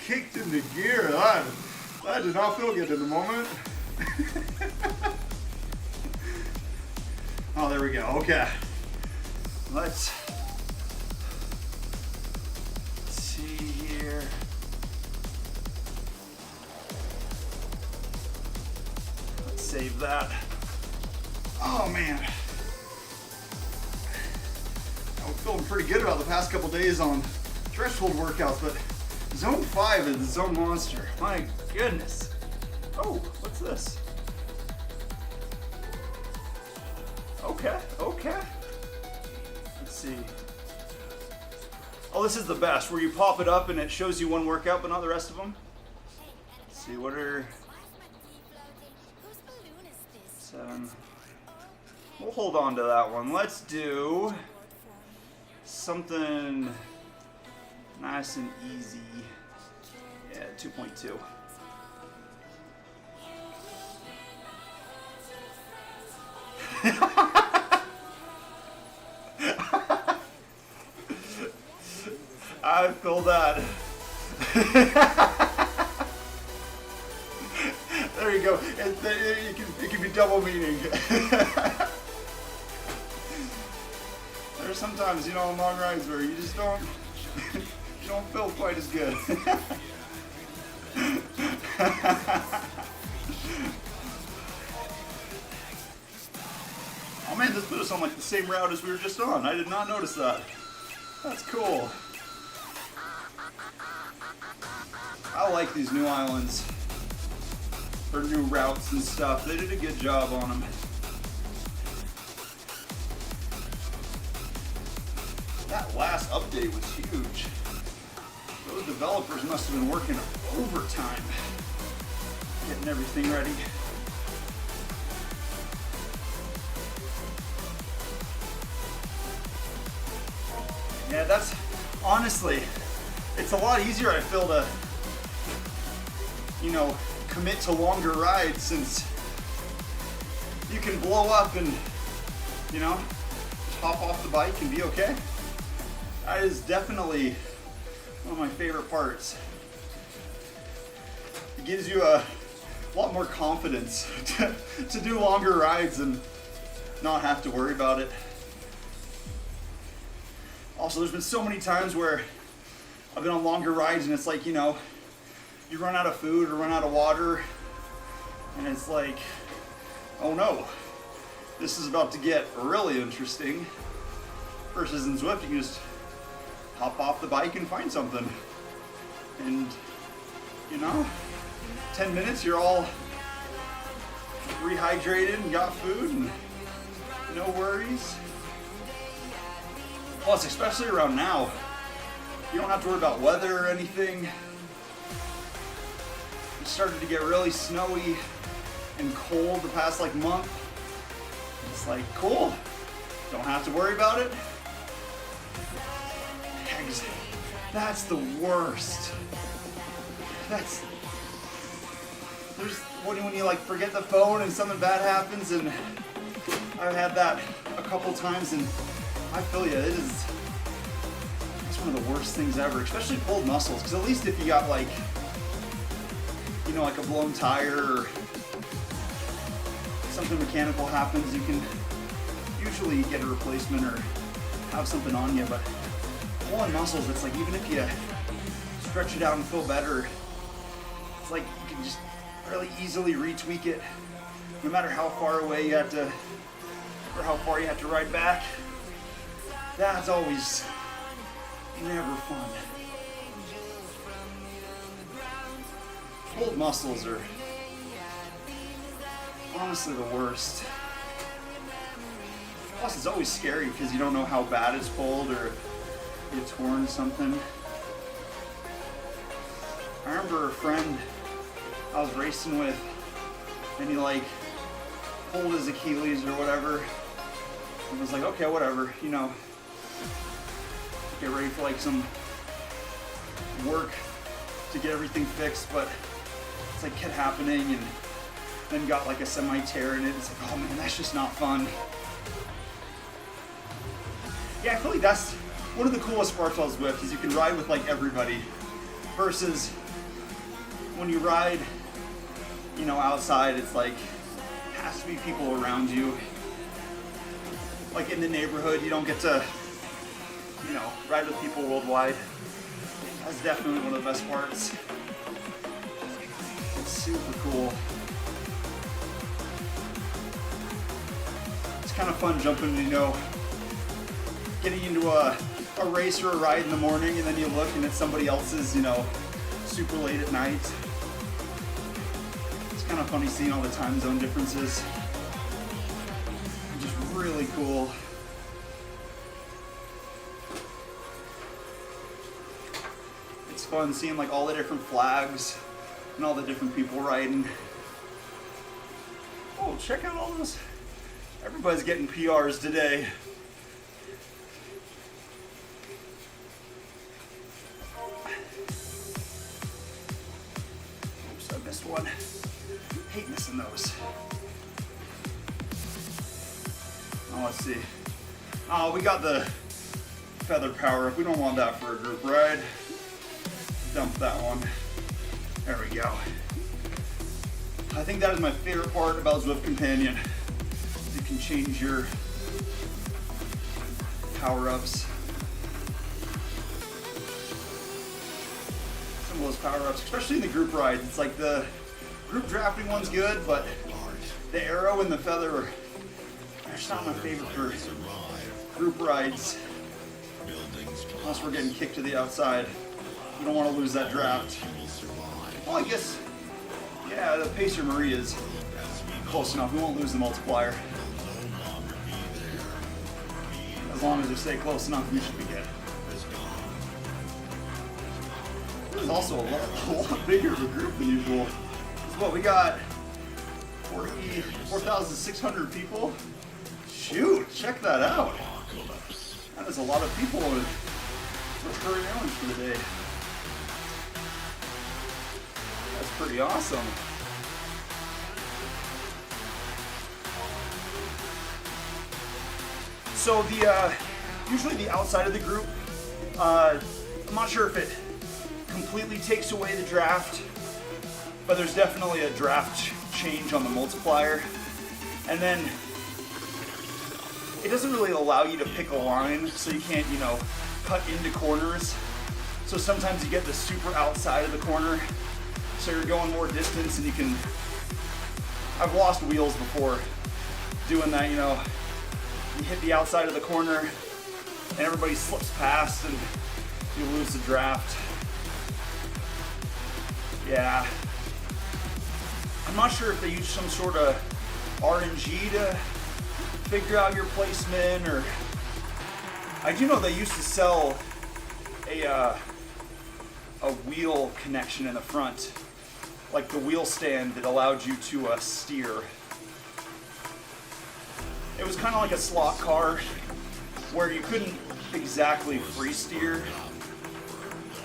kicked into gear. That did not feel good in the moment. Oh, there we go. Okay. Let's see here. Let's save that. Oh man. I'm feeling pretty good about the past couple days on threshold workouts, but Zone 5 is the zone monster. My goodness. Oh, what's this? Okay. Let's see. Oh, this is the best, where you pop it up and it shows you one workout, but not the rest of them. Let's see, what are... 7. We'll hold on to that one. Let's do something nice and easy. Yeah, 2.2. I feel that. There you go. It can be double meaning. There's sometimes, you know, on long rides where you just don't feel quite as good. Oh man, this put us on like the same route as we were just on. I did not notice that. That's cool. I like these new islands. Or new routes and stuff. They did a good job on them. That last update was huge. Those developers must have been working overtime, getting everything ready. Yeah, that's honestly, it's a lot easier, I feel, to, you know, commit to longer rides, since you can blow up and, you know, just hop off the bike and be okay. That is definitely one of my favorite parts. It gives you a lot more confidence to do longer rides and not have to worry about it. Also, there's been so many times where I've been on longer rides and it's like, you know, you run out of food or run out of water and it's like, oh no, this is about to get really interesting. Versus in Zwift, you can just hop off the bike and find something. And, you know, 10 minutes, you're all rehydrated and got food and no worries. Plus, especially around now, you don't have to worry about weather or anything. It started to get really snowy and cold the past like month. It's like, cool, don't have to worry about it. That's the worst. There's when you like forget the phone and something bad happens, and I've had that a couple times, and I feel you. It's one of the worst things ever, especially pulled muscles. Because at least if you got like, you know, like a blown tire or something mechanical happens, you can usually get a replacement or have something on you. But pulling muscles, it's like even if you stretch it out and feel better, it's like you can just really easily retweak it, no matter how far away you have to, or how far you have to ride back. That's always never fun. Pulled muscles are honestly the worst. Plus, it's always scary because you don't know how bad it's pulled or you torn something. I remember a friend I was racing with, and he like pulled his Achilles or whatever, and was like, okay, whatever, you know, get ready for like some work to get everything fixed, but it's like kept happening, and then got like a semi tear in it. It's like, oh man, that's just not fun. Yeah, I feel like that's one of the coolest parts about Zwift is you can ride with like everybody, versus when you ride, you know, outside, it's like has to be people around you. Like in the neighborhood, you don't get to, you know, ride with people worldwide. That's definitely one of the best parts. It's super cool. It's kind of fun jumping, you know, getting into a race or a ride in the morning, and then you look and it's somebody else's, you know, super late at night. It's kind of funny seeing all the time zone differences. Just really cool. It's fun seeing like all the different flags and all the different people riding. Oh, check out all this. Everybody's getting PRs today. Oops, I missed one. Hate missing those. Oh, let's see. Oh, we got the feather power up. We don't want that for a group ride. Dump that one. There we go. I think that is my favorite part about Zwift Companion. You can change your power-ups. Some of those power-ups, especially in the group rides. It's like the group drafting one's good, but the arrow and the feather are just not my favorite for group rides. Unless we're getting kicked to the outside. You don't want to lose that draft. Well, I guess, yeah, the Pacer Marie is close enough. We won't lose the multiplier. As long as they stay close enough, we should be good. This is also a lot bigger of a group than usual. What, we got 4,600 people? Shoot, check that out. That is a lot of people with current hours for the day. That's pretty awesome. So usually the outside of the group, I'm not sure if it completely takes away the draft, but there's definitely a draft change on the multiplier. And then it doesn't really allow you to pick a line, so you can't, you know, cut into corners. So sometimes you get the super outside of the corner, so you're going more distance and you can, I've lost wheels before doing that, you know. You hit the outside of the corner and everybody slips past and you lose the draft. Yeah. I'm not sure if they use some sort of RNG to figure out your placement, or I do know they used to sell a wheel connection in the front, like the wheel stand that allowed you to steer. It was kind of like a slot car where you couldn't exactly free steer,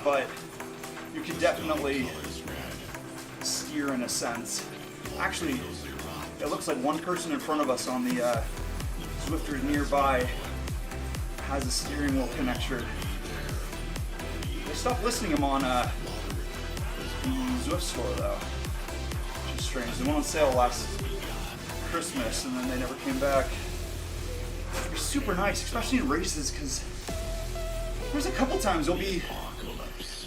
but you could definitely steer in a sense. Actually, it looks like one person in front of us on the Zwifters nearby has a steering wheel connector. They stopped listing them on the Zwift store though, which is strange. They went on sale last Christmas and then they never came back. It'd be super nice, especially in races, because there's a couple times you'll be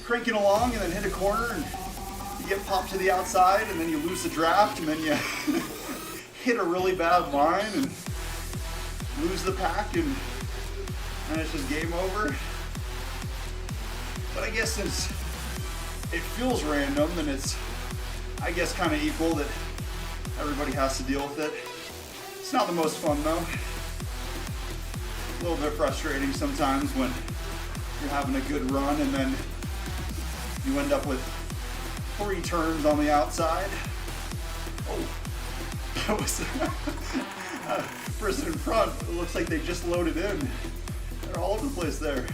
cranking along and then hit a corner and you get popped to the outside and then you lose the draft and then you hit a really bad line and lose the pack and it's just game over. But I guess since it feels random, then it's, I guess, kind of equal that everybody has to deal with it. It's not the most fun though. A little bit frustrating sometimes when you're having a good run and then you end up with 3 turns on the outside. Oh, that was person in front. It looks like they just loaded in. They're all over the place there.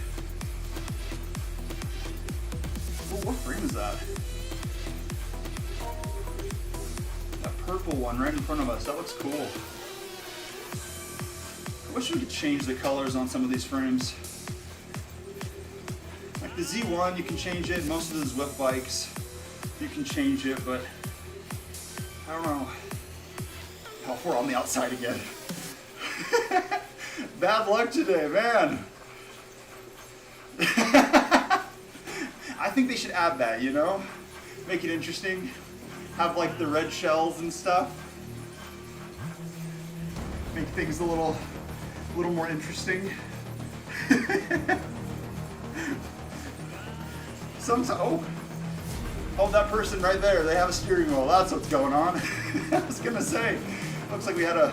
Oh, what frame is that? That purple one right in front of us. That looks cool. I wish we could change the colors on some of these frames. Like the Z1, you can change it. Most of the Zwift bikes, you can change it, but I don't know. Oh, we're on the outside again. Bad luck today, man. I think they should add that, you know? Make it interesting. Have like the red shells and stuff. Make things a little more interesting. Sometimes, oh, that person right there, they have a steering wheel. That's what's going on. I was gonna say, looks like we had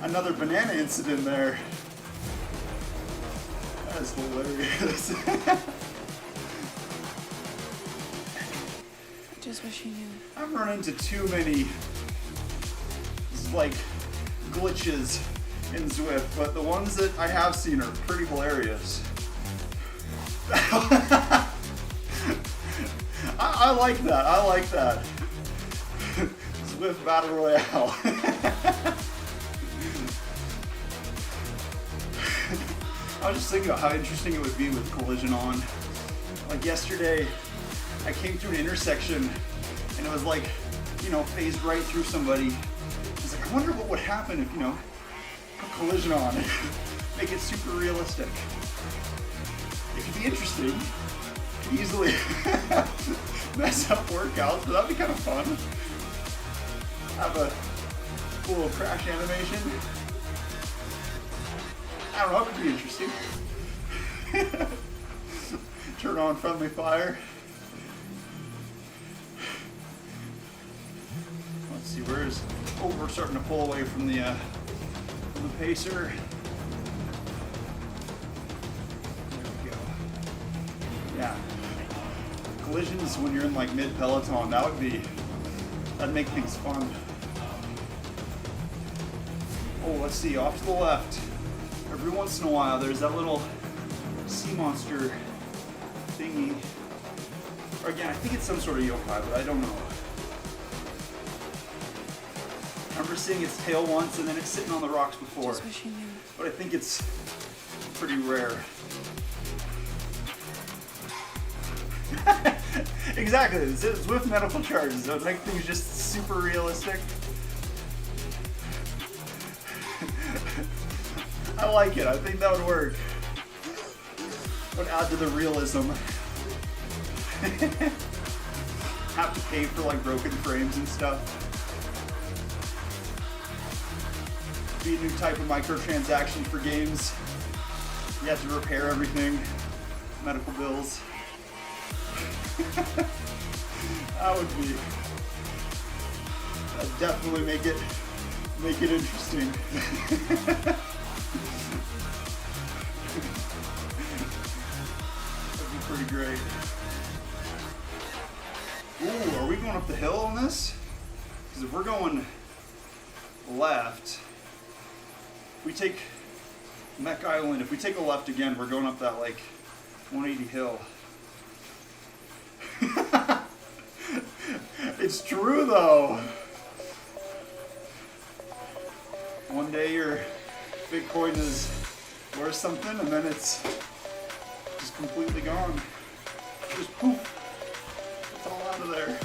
another banana incident there. That is hilarious. Just wish you knew. I've run into too many like glitches in Zwift, but the ones that I have seen are pretty hilarious. I like that. I like that. Zwift Battle Royale. I was just thinking about how interesting it would be with collision on. Like yesterday, I came through an intersection and it was like, you know, phased right through somebody. I was like, I wonder what would happen if, you know, put collision on and make it super realistic. It could be interesting. Could easily mess up workouts, but that'd be kind of fun. Have a cool little crash animation. I don't know, it could be interesting. Turn on friendly fire. Let's see, where's... Oh, we're starting to pull away from the pacer. There we go. Yeah. Collisions when you're in like mid-peloton, that'd make things fun. Oh, let's see, off to the left. Every once in a while, there's that little sea monster thingy. Or again, I think it's some sort of yokai, but I don't know. I remember seeing its tail once, and then it's sitting on the rocks before. Just wish you knew. But I think it's pretty rare. Exactly, it's Zwift medical charges. It would make things just super realistic. I like it. I think that would work. Would add to the realism. Have to pay for like broken frames and stuff. be a new type of microtransaction for games. You have to repair everything, medical bills. That'd definitely make it interesting. That'd be pretty great. Ooh, are we going up the hill on this? Because if we're going left, if we take Mech Island, if we take a left again, we're going up that like 180 hill. It's true though. One day your Bitcoin is worth something and then it's just completely gone. Just poof. It's all out of there.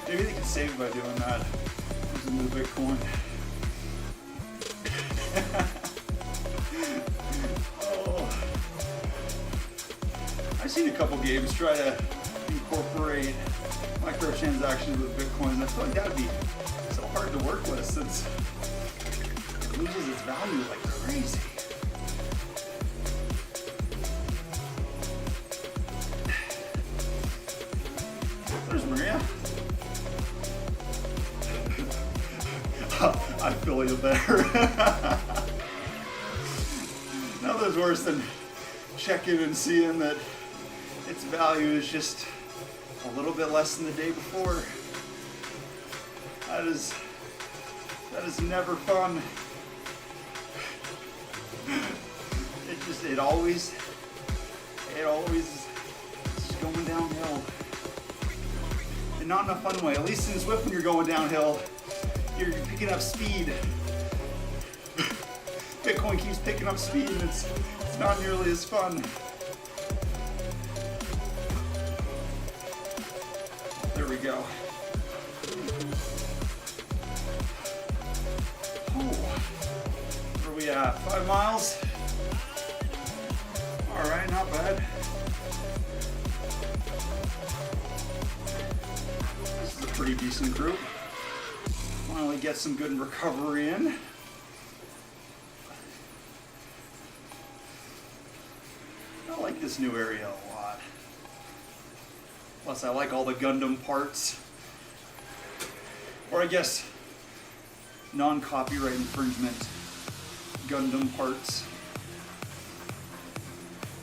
Maybe they can save by doing that. Using the Bitcoin. Oh. I've seen a couple games try to incorporate microtransactions with Bitcoin, and I feel like that would be so hard to work with since it loses its value like crazy. There's Maria. I feel you there. Nothing's worse than checking and seeing that its value is just a little bit less than the day before. That is never fun. It always is just going downhill. And not in a fun way. At least in Zwift when you're going downhill, you're picking up speed. Bitcoin keeps picking up speed and it's not nearly as fun. There we go. Oh, where are we at? 5 miles? All right, not bad. This is a pretty decent group. Finally get some good recovery in. I like this new area a lot. Plus, I like all the Gundam parts. Or I guess, non-copyright infringement Gundam parts.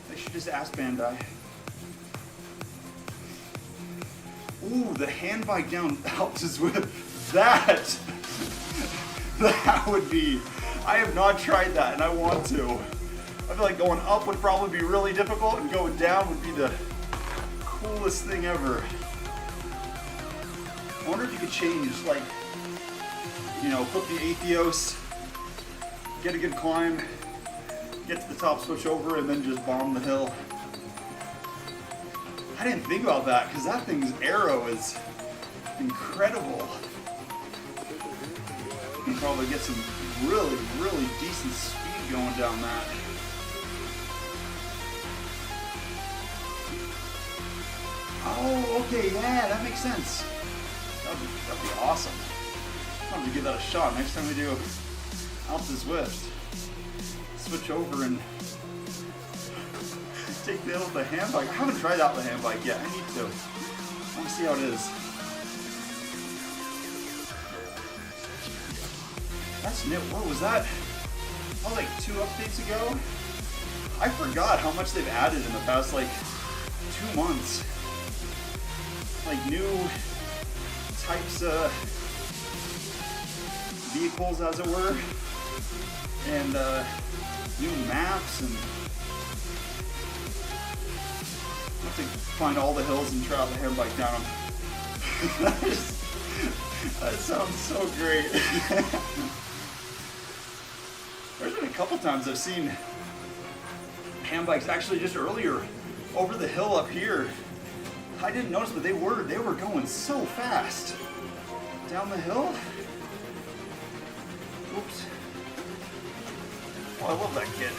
They should just ask Bandai. Ooh, the hand bike down Alps with that. That would be. I have not tried that, and I want to. I feel like going up would probably be really difficult, and going down would be the coolest thing ever. I wonder if you could change, like, you know, put the Atheos, get a good climb, get to the top, switch over, and then just bomb the hill. I didn't think about that, because that thing's arrow is incredible. You can probably get some really, really decent speed going down that. Oh, okay, yeah, that makes sense. That'd be awesome. I'm gonna give that a shot next time we do Alps Zwift. Switch over and take the hill with the hand bike. I haven't tried out the hand bike yet. I need to. I want to see how it is. That's new. What was that? That was like 2 updates ago. I forgot how much they've added in the past like 2 months. Like new types of vehicles, as it were, and new maps, and I have to find all the hills and try out the hand bike down them. That sounds so great. There's been a couple times I've seen hand bikes actually just earlier over the hill up here. I didn't notice, but they were going so fast down the hill. Oops. Oh, I love that kit.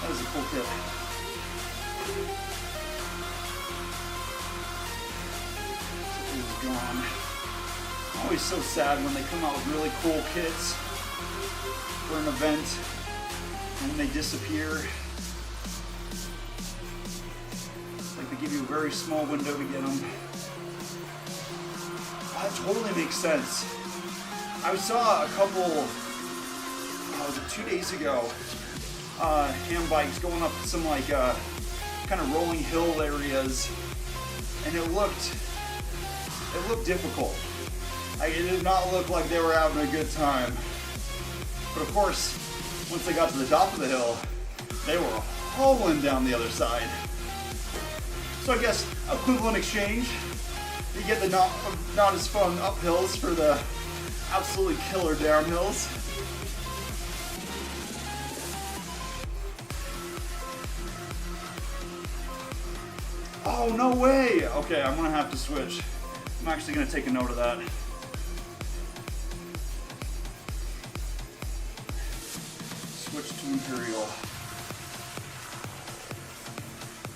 That is a cool kit. It's gone. Always so sad when they come out with really cool kits for an event and then they disappear. It's like they give you a very small window to get them. That totally makes sense. I saw a couple, was it 2 days ago, hand bikes going up some like kind of rolling hill areas, and it looked difficult. Like, it did not look like they were having a good time. But of course, once they got to the top of the hill, they were hauling down the other side. So I guess equivalent exchange. You get the not as fun uphills for the absolutely killer downhills. Oh, no way! Okay, I'm gonna have to switch. I'm actually gonna take a note of that. Switch to Imperial.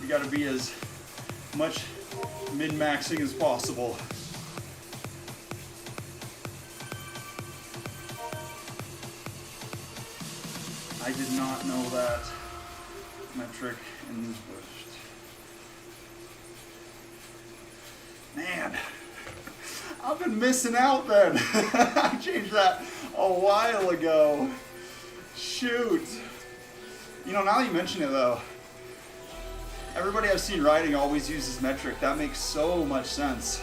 You gotta be as much min-maxing as possible. I did not know that metric in Zwift. Man, I've been missing out then. I changed that a while ago. Shoot. You know, now that you mention it though, everybody I've seen riding always uses metric. That makes so much sense.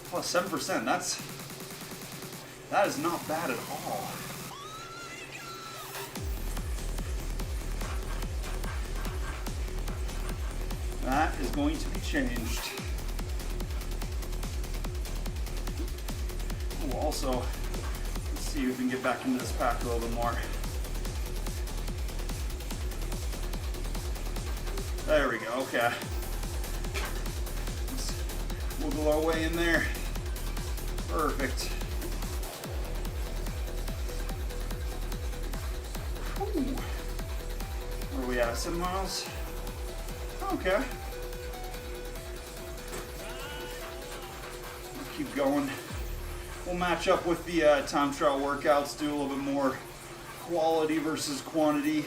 Plus 7%, that is not bad at all. That is going to be changed. Ooh, also, let's see if we can get back into this pack a little bit more. There we go, okay. Let's wiggle our way in there. Perfect. Ooh. Where are we at? 7 miles? Okay. We'll keep going. We'll match up with the time trial workouts, do a little bit more quality versus quantity.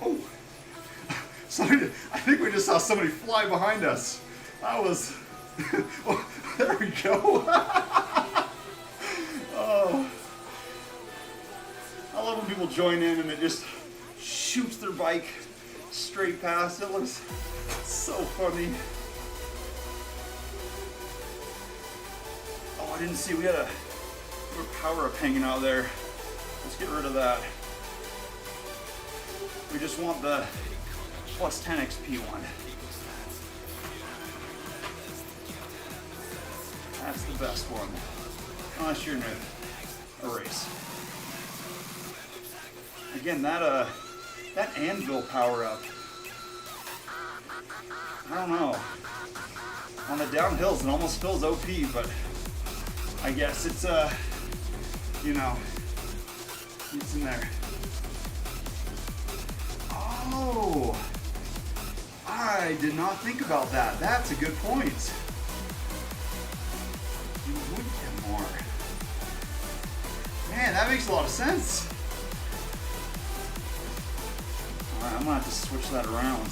Oh, sorry, I think we just saw somebody fly behind us. That was, oh, there we go. Oh. I love when people join in and it just shoots their bike straight past. It looks so funny. Oh, I didn't see we had a power up hanging out there. Let's get rid of that. We just want the plus 10 XP one. That's the best one. Unless you're in a race. Again, that anvil power up. I don't know. On the downhills, it almost feels OP, but I guess it's you know, it's in there. Oh, I did not think about that. That's a good point. You would get more. Man, that makes a lot of sense. Alright, I'm gonna have to switch that around.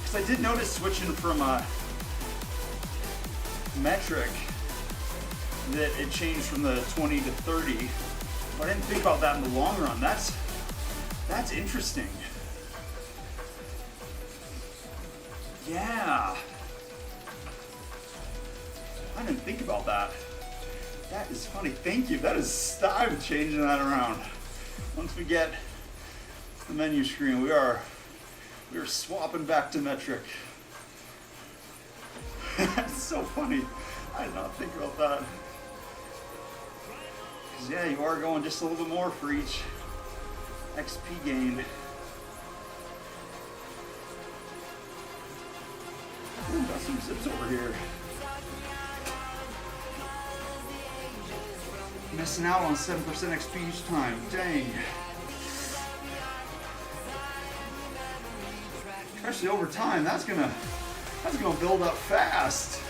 Because I did notice switching from metric that it changed from the 20 to 30. But I didn't think about that in the long run. That's interesting. Yeah. I didn't think about that. That is funny. Thank you. I'm changing that around. Once we get the menu screen, we are swapping back to metric. That's so funny. I did not think about that. 'Cause yeah, you are going just a little bit more for each XP gain. Ooh, got some zips over here. Missing out on 7% XP each time. Dang. Especially over time, that's gonna build up fast.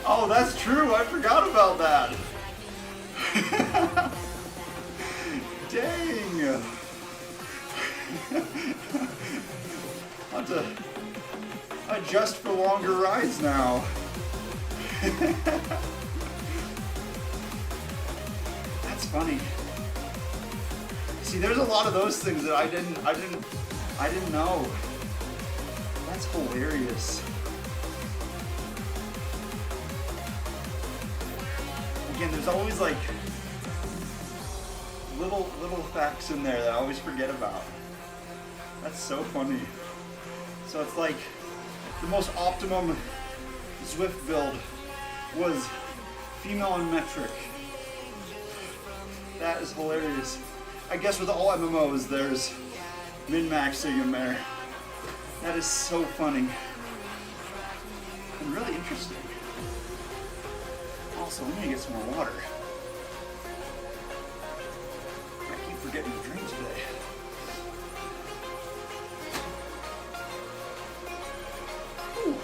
Oh, that's true. I forgot about that. Dang. I'll have to adjust for longer rides now. That's funny. See, there's a lot of those things that I didn't know. That's hilarious. Again, there's always like little facts in there that I always forget about. That's so funny. So it's like the most optimum Zwift build was female and metric. That is hilarious. I guess with all MMOs, there's min-maxing in there. That is so funny and really interesting. Also, I'm gonna get some more water. I keep forgetting to drink today. Whew.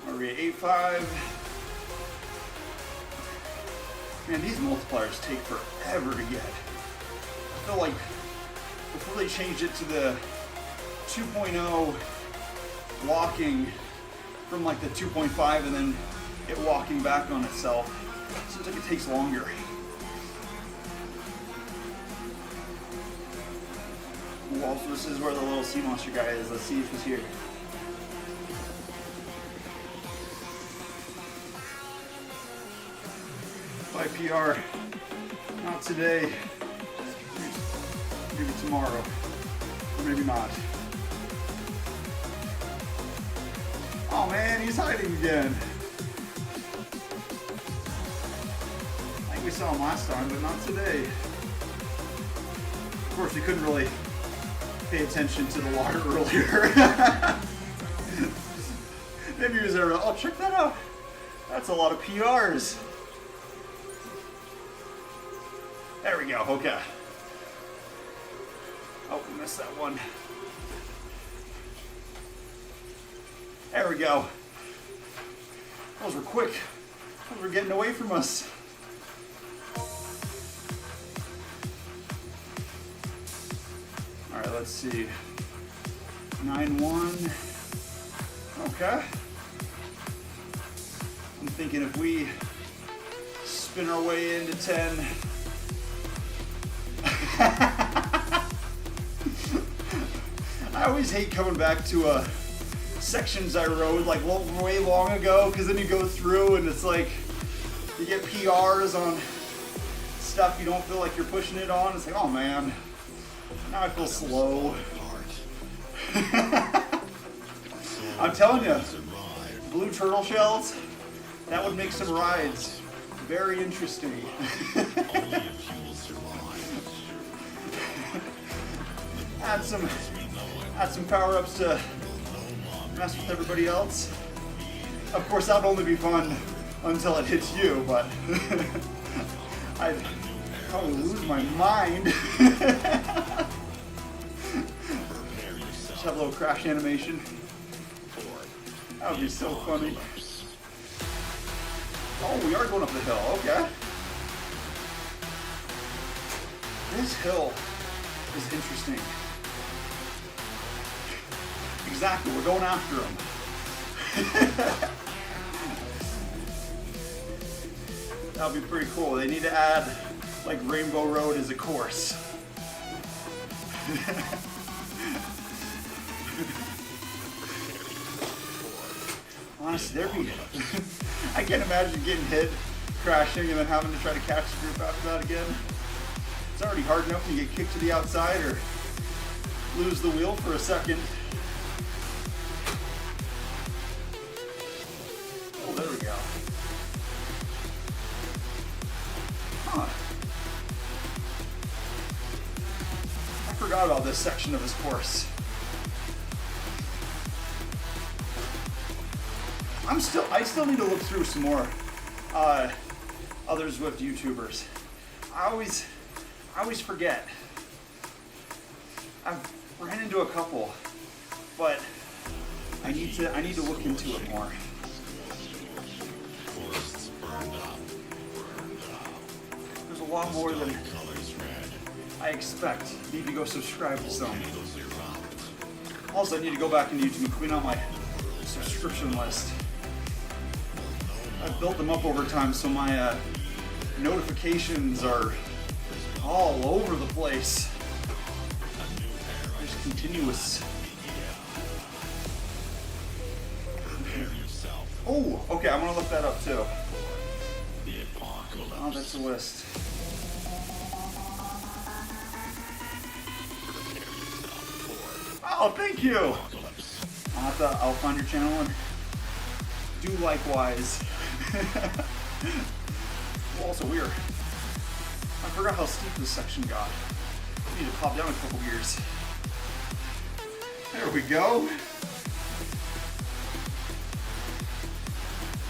Are we at 8.5? Man, these multipliers take forever to get. I feel like before they changed it to the 2.0 walking from like the 2.5 and then it walking back on itself, seems like it takes longer. Ooh, also, this is where the little sea monster guy is. Let's see if he's here. By PR, not today, maybe tomorrow, or maybe not. Oh man, he's hiding again. I think we saw him last time, but not today. Of course, we couldn't really pay attention to the water earlier. Maybe he was there. Oh, check that out. That's a lot of PRs. There we go, okay. Oh, we missed that one. There we go. Those were quick. Those were getting away from us. All right, let's see. 9-1. Okay. I'm thinking if we spin our way into 10. I always hate coming back to sections I rode like way long ago, because then you go through and it's like you get PRs on stuff you don't feel like you're pushing it on. It's like, oh man, now I feel slow. I'm telling you, blue turtle shells, that would make some rides very interesting. Add some power-ups to mess with everybody else. Of course, that would only be fun until it hits you, but I'd probably lose my mind. Just have a little crash animation. That would be so funny. Oh, we are going up the hill, okay. This hill is interesting. Exactly, we're going after them. That would be pretty cool. They need to add like Rainbow Road as a course. Honestly, there'd be... I can't imagine getting hit, crashing, and then having to try to catch the group after that again. It's already hard enough when you get kicked to the outside or lose the wheel for a second. Oh, there we go. Huh. I forgot about this section of his course. I still need to look through some more other Zwift YouTubers. I always forget. I've ran into a couple, but I need to look into it more. Forests burned up. There's a lot more than Colors red. I expect. Need to go subscribe to some. Those are round. Also, I need to go back into YouTube and clean out my subscription list. I've built them up over time, so my notifications are all over the place. There's continuous. Prepare yourself. Oh, okay, I'm gonna look that up too. The apocalypse. Oh, that's a list. Oh, thank you. Apocalypse. I'll find your channel and do likewise. Also weird. I forgot how steep this section got. I need to pop down a couple gears. There we go.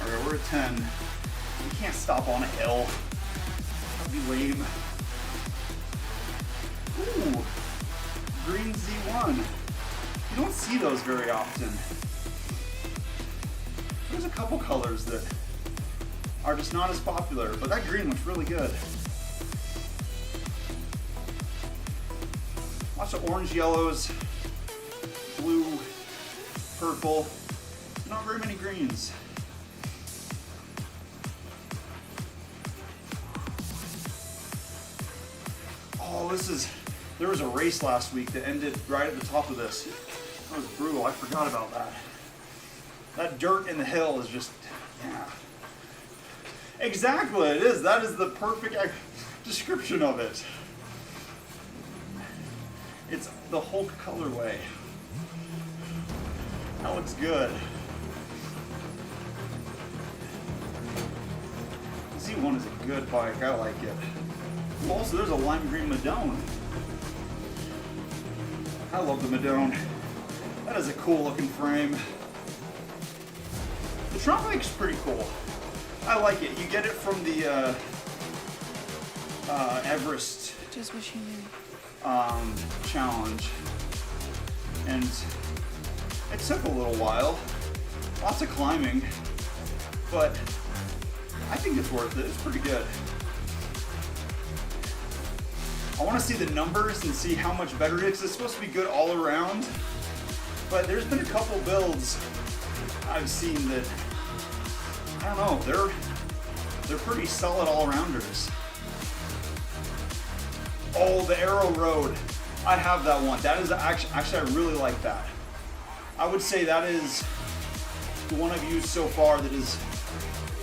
Alright, we're at 10. We can't stop on a hill. That'd be lame. Ooh, green Z1. You don't see those very often. There's a couple colors that are just not as popular, but that green looks really good. Lots of orange, yellows, blue, purple. Not very many greens. Oh, there was a race last week that ended right at the top of this. That was brutal, I forgot about that. That dirt in the hill is just, yeah. Exactly, it is. That is the perfect description of it. It's the Hulk colorway. That looks good. Z1 is a good bike, I like it. Ooh, also, there's a lime green Madone. I love the Madone. That is a cool looking frame. The trunk bike's pretty cool. I like it. You get it from the Everest Just what you knew. challenge, and it took a little while. Lots of climbing, but I think it's worth it. It's pretty good. I want to see the numbers and see how much better it is. It's supposed to be good all around, but there's been a couple builds I've seen that, I don't know, they're pretty solid all-rounders. Oh, the Arrow Road. I have that one. That is actually I really like that. I would say that is the one I've used so far that is,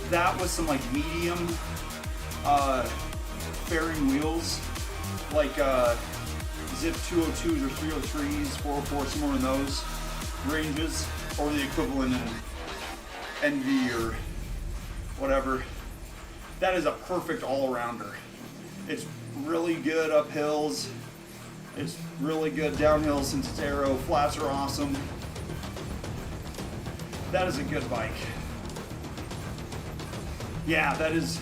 that with some like medium fairing wheels, like Zip 202s or 303s, 404, somewhere in those ranges, or the equivalent in Envy or whatever. That is a perfect all-rounder. It's really good up hills. It's really good downhill since it's Arrow. Flats are awesome. That is a good bike. Yeah, that is,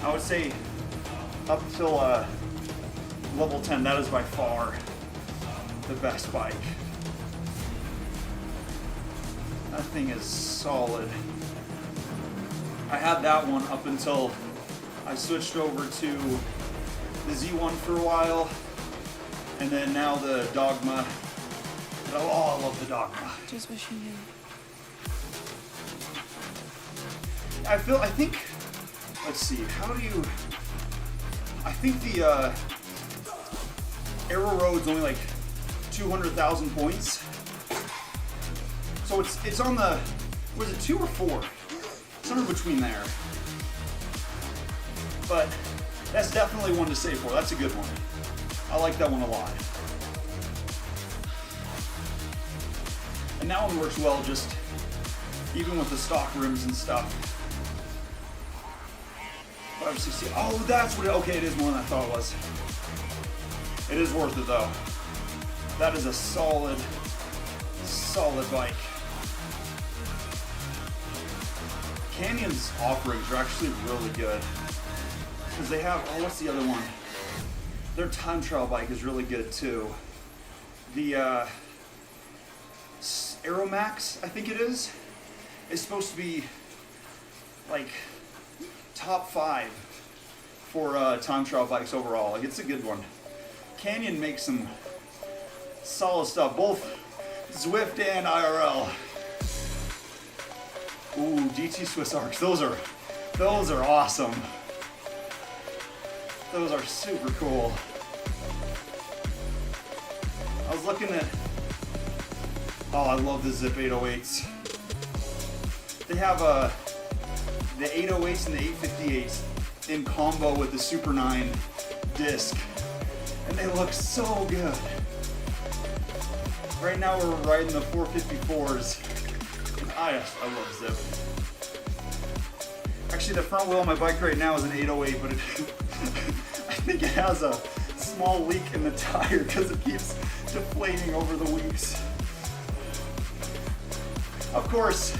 I would say, up till level 10, that is by far the best bike. That thing is solid. I had that one up until I switched over to the Z1 for a while, and then now the Dogma. Oh, I love the Dogma. Just what you knew. I think, let's see, how do you, I think the Arrow Road's only like 200,000 points. So it's on the, was it 2 or 4? Somewhere between there. But that's definitely one to save for. That's a good one. I like that one a lot. And that one works well just even with the stock rims and stuff. 560. Oh, that's what it, okay, it is more than I thought it was. It is worth it though. That is a solid bike. Canyon's offerings are actually really good because they have, oh, what's the other one? Their time trial bike is really good too. The Aeromax, I think it is supposed to be like top 5 for time trial bikes overall. Like, it's a good one. Canyon makes some solid stuff, both Zwift and IRL. Ooh, GT Swiss Arcs. Those are awesome. Those are super cool. I was looking at, oh, I love the Zip 808s. They have the 808s and the 858s in combo with the Super 9 disc, and they look so good. Right now we're riding the 454s. And I love Zip. Actually, the front wheel on my bike right now is an 808, but I think it has a small leak in the tire because it keeps deflating over the weeks. Of course,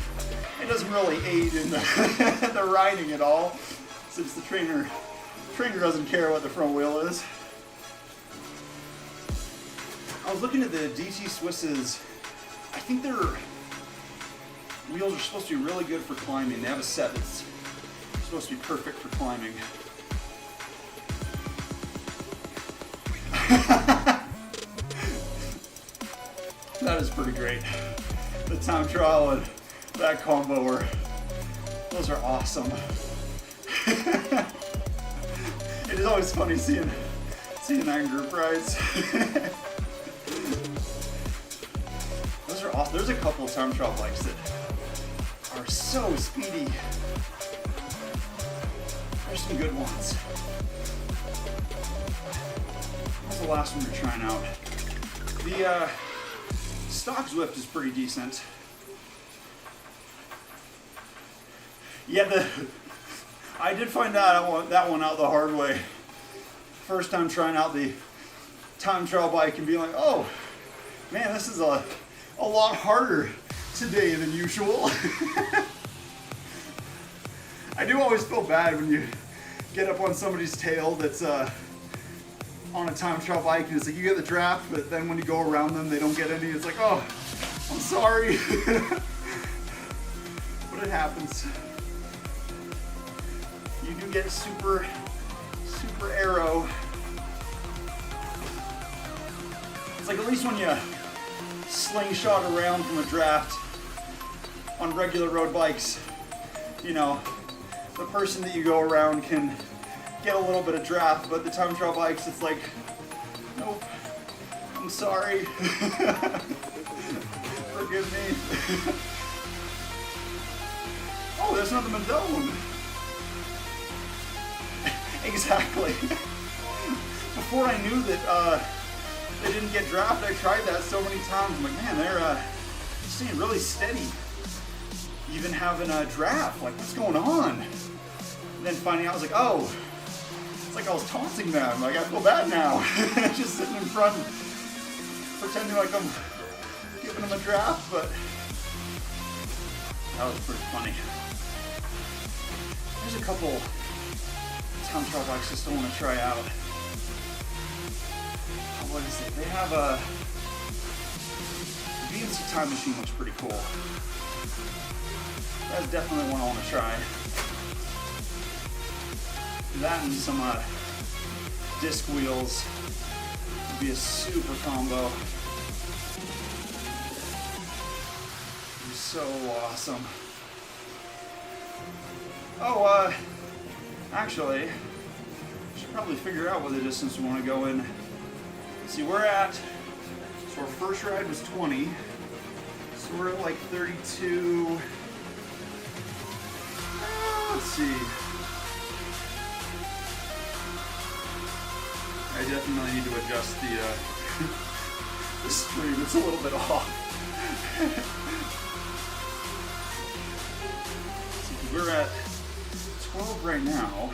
it doesn't really aid in the riding at all, since the trainer doesn't care what the front wheel is. I was looking at the DT Swisses. I think their wheels are supposed to be really good for climbing. They have a set that's supposed to be perfect for climbing. That is pretty great. The time trial and that combo those are awesome. It is always funny seeing that in group rides. Those are awesome. There's a couple of time trial bikes that are so speedy. There's some good ones. What's the last one you're trying out? The stock Zwift is pretty decent. Yeah, I did find that one out the hard way. First time trying out the time trial bike and being like, oh man, this is a lot harder today than usual. I do always feel bad when you get up on somebody's tail that's on a time trial bike and it's like you get the draft, but then when you go around them they don't get any. It's like, oh, I'm sorry. But it happens. You do get super aero. It's like at least when you slingshot around from a draft on regular road bikes, you know, the person that you go around can get a little bit of draft, but the time trial bikes, it's like, nope, I'm sorry. Forgive me. Oh, there's another Madone. Exactly. Before I knew that they didn't get draft, I tried that so many times. I'm like, man, they're staying really steady. Even having a draft, like, what's going on? And then finding out, I was like, oh, it's like I was taunting them. Like, I feel bad now. Just sitting in front, pretending like I'm giving them a draft, but that was pretty funny. There's a couple time trial bikes I still want to try out. What is it? They have a VNC Time Machine, looks pretty cool. That's definitely one I want to try. That and some disc wheels would be a super combo. It'd be so awesome. Oh, actually, I should probably figure out what the distance we want to go in. See, so our first ride was 20, so we're at like 32. Let's see. I definitely need to adjust the stream. It's a little bit off. See, we're at 12 right now.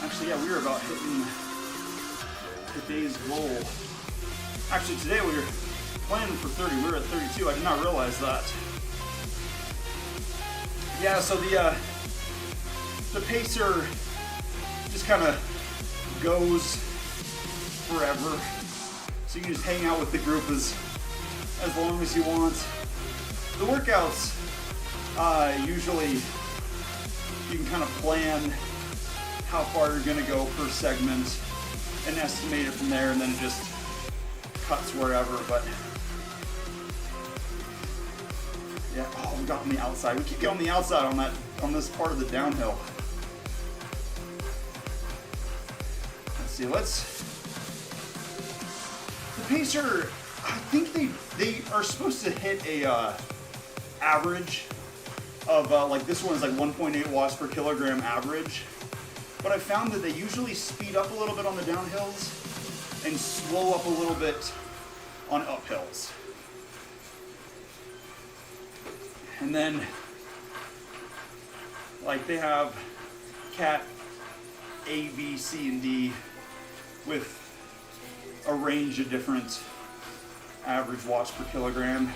Actually, yeah, we were about hitting the day's goal. Actually, today we were planning for 30. We were at 32. I did not realize that. Yeah, so the pacer just kind of goes forever. So you can just hang out with the group as long as you want. The workouts, usually you can kind of plan how far you're going to go per segment and estimate it from there, and then it just cuts wherever. But yeah, oh, we got on the outside. We keep getting on the outside on this part of the downhill. Let's see. The pacer, I think they are supposed to hit a average of like this one is like 1.8 watts per kilogram average. But I found that they usually speed up a little bit on the downhills and slow up a little bit on uphills. And then, like, they have cat A, B, C, and D with a range of different average watts per kilogram.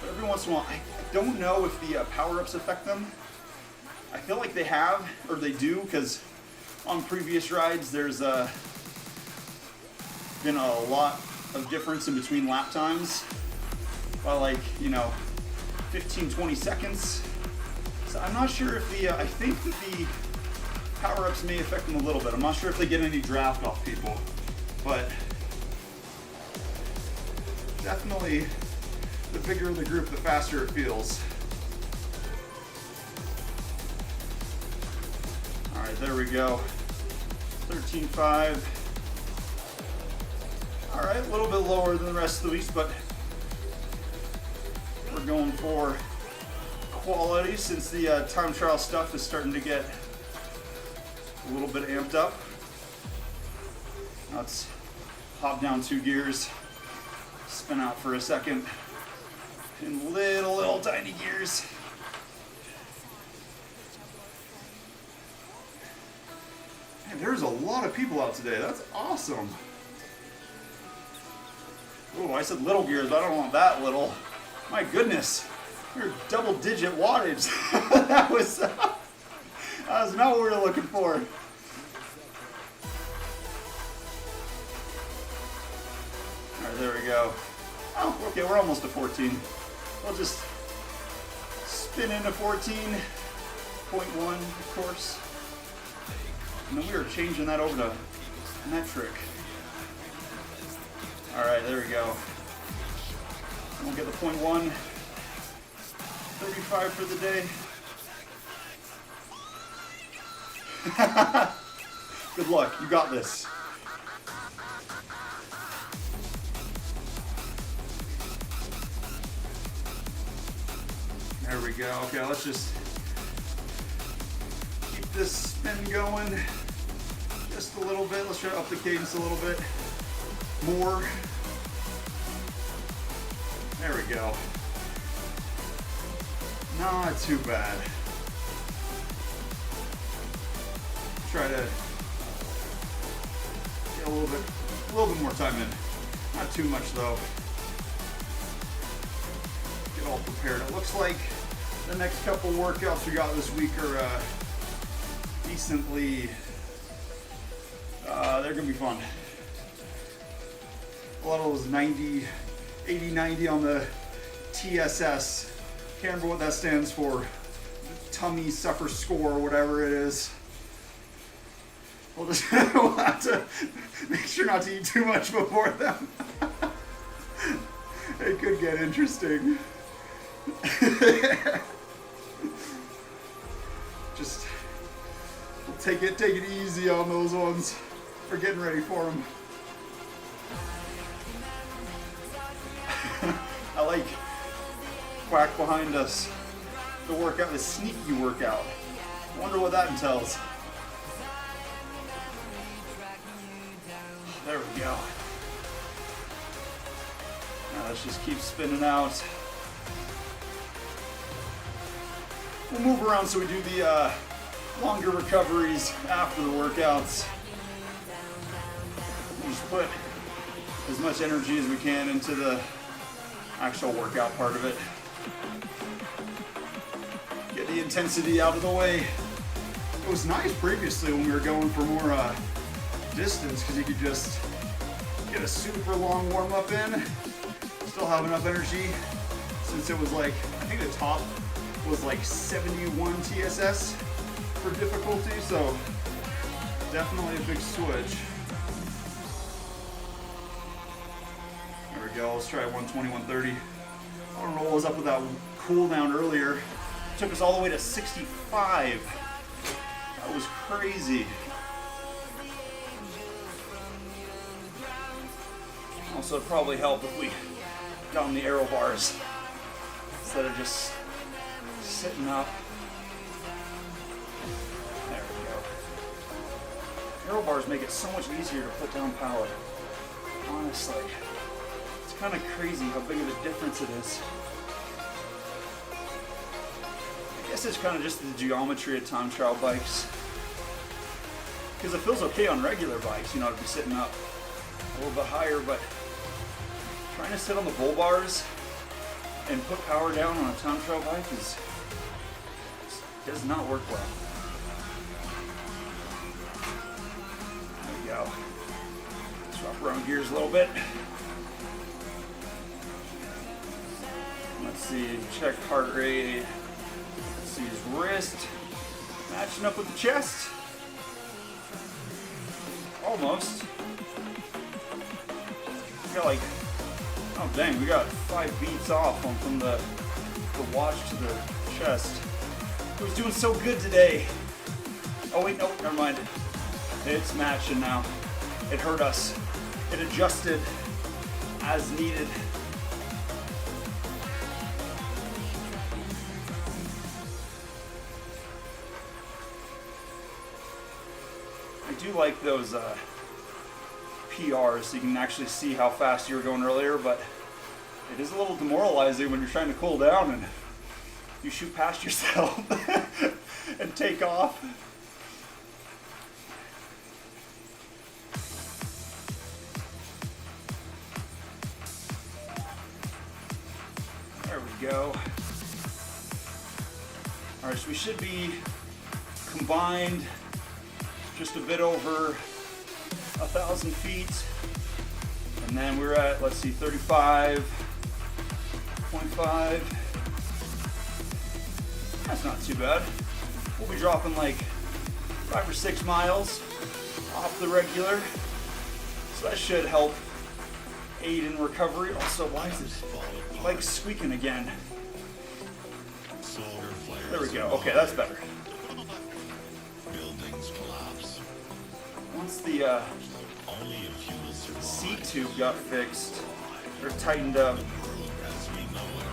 But every once in a while, I don't know if the power-ups affect them. I feel like they have, or they do, because on previous rides there's been a lot of difference in between lap times by, like, 15-20 seconds. So I'm not sure if I think that the power-ups may affect them a little bit. I'm not sure if they get any draft off people, but definitely the bigger the group, the faster it feels. All right, there we go. 13.5. All right, a little bit lower than the rest of the weeks, but we're going for quality since the time trial stuff is starting to get a little bit amped up. Let's hop down 2 gears, spin out for a second in little tiny gears. Man, there's a lot of people out today. That's awesome. Oh, I said little gears, but I don't want that little. My goodness, we're double-digit wattage. that was not what we were looking for. All right, there we go. Oh, okay, we're almost to 14. We'll just spin into 14.1, of course. And then we are changing that over to metric. All right, there we go. We'll get the 0.1. 35 for the day. Good luck, you got this. There we go. Okay, let's just keep this spin going just a little bit. Let's try to up the cadence a little bit more. There we go. Not too bad. Try to get a little bit more time in. Not too much though. Get all prepared. It looks like the next couple workouts we got this week are decently. They're gonna be fun. A lot of those 80, 90 on the TSS. Can't remember what that stands for. Tummy suffer score or whatever it is. We'll have to make sure not to eat too much before them. It could get interesting. Just we'll take it easy on those ones. We're getting ready for them. I like Quack behind us. The workout, the sneaky workout. I wonder what that entails. There we go. Now let's just keep spinning out. We'll move around so we do the longer recoveries after the workouts. We'll just put as much energy as we can into the actual workout part of it. Get the intensity out of the way. It was nice previously when we were going for more distance because you could just get a super long warm up in, still have enough energy, since it was like, I think the top was like 71 TSS for difficulty, so definitely a big switch. There we go, let's try 120, 130. I don't know what was up with that cooldown earlier. It took us all the way to 65. That was crazy. Also, it'd probably help if we got on the aero bars instead of just sitting up. There we go. Aero bars make it so much easier to put down power. Honestly, it's kind of crazy how big of a difference it is. I guess it's kind of just the geometry of time trial bikes. Because it feels okay on regular bikes, you know, to be sitting up a little bit higher, but trying to sit on the bull bars and put power down on a time trial bike does not work well. There we go. Swap around gears a little bit. Let's see, check heart rate. Let's see his wrist. Matching up with the chest. Almost. We got like, oh dang, we got 5 beats off from the watch to the chest. It was doing so good today. Oh wait, nope, never mind. It's matching now. It hurt us. It adjusted as needed. I do like those PRs so you can actually see how fast you were going earlier, but it is a little demoralizing when you're trying to cool down and you shoot past yourself and take off. There we go. All right, so we should be combined just a bit over 1,000 feet. And then we're at, let's see, 35.5. That's not too bad. We'll be dropping like 5 or 6 miles off the regular. So that should help aid in recovery. Also, why is this bike squeaking again? There we go. Okay, that's better. Buildings collapse. Once the Only a few will survive. seat tube got fixed or tightened up, As we know it.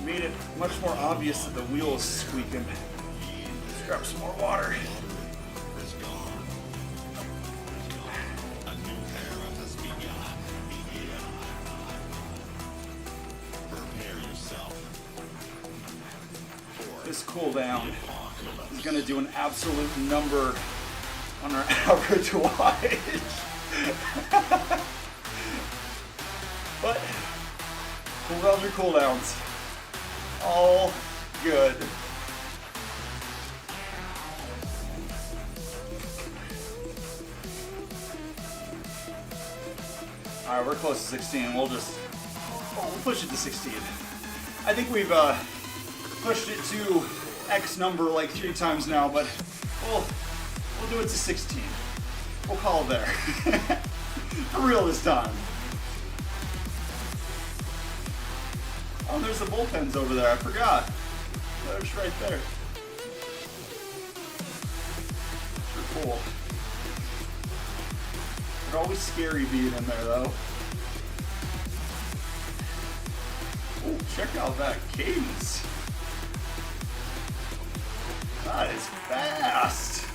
made it much more obvious that the wheel is squeaking. Let's grab some more water. Is gone. A new era has begun. Prepare yourself. This cooldown is going to do an absolute number on our average wattage. But cooldowns are cooldowns. All good. All right, we're close to 16. We'll push it to 16. I think we've pushed it to X number like 3 times now, but we'll do it to 16. We'll call it there. For real this time. Oh, there's the bullpens over there. I forgot. They're just right there. They're cool. They're always scary being in there, though. Oh, check out that cadence. That is fast.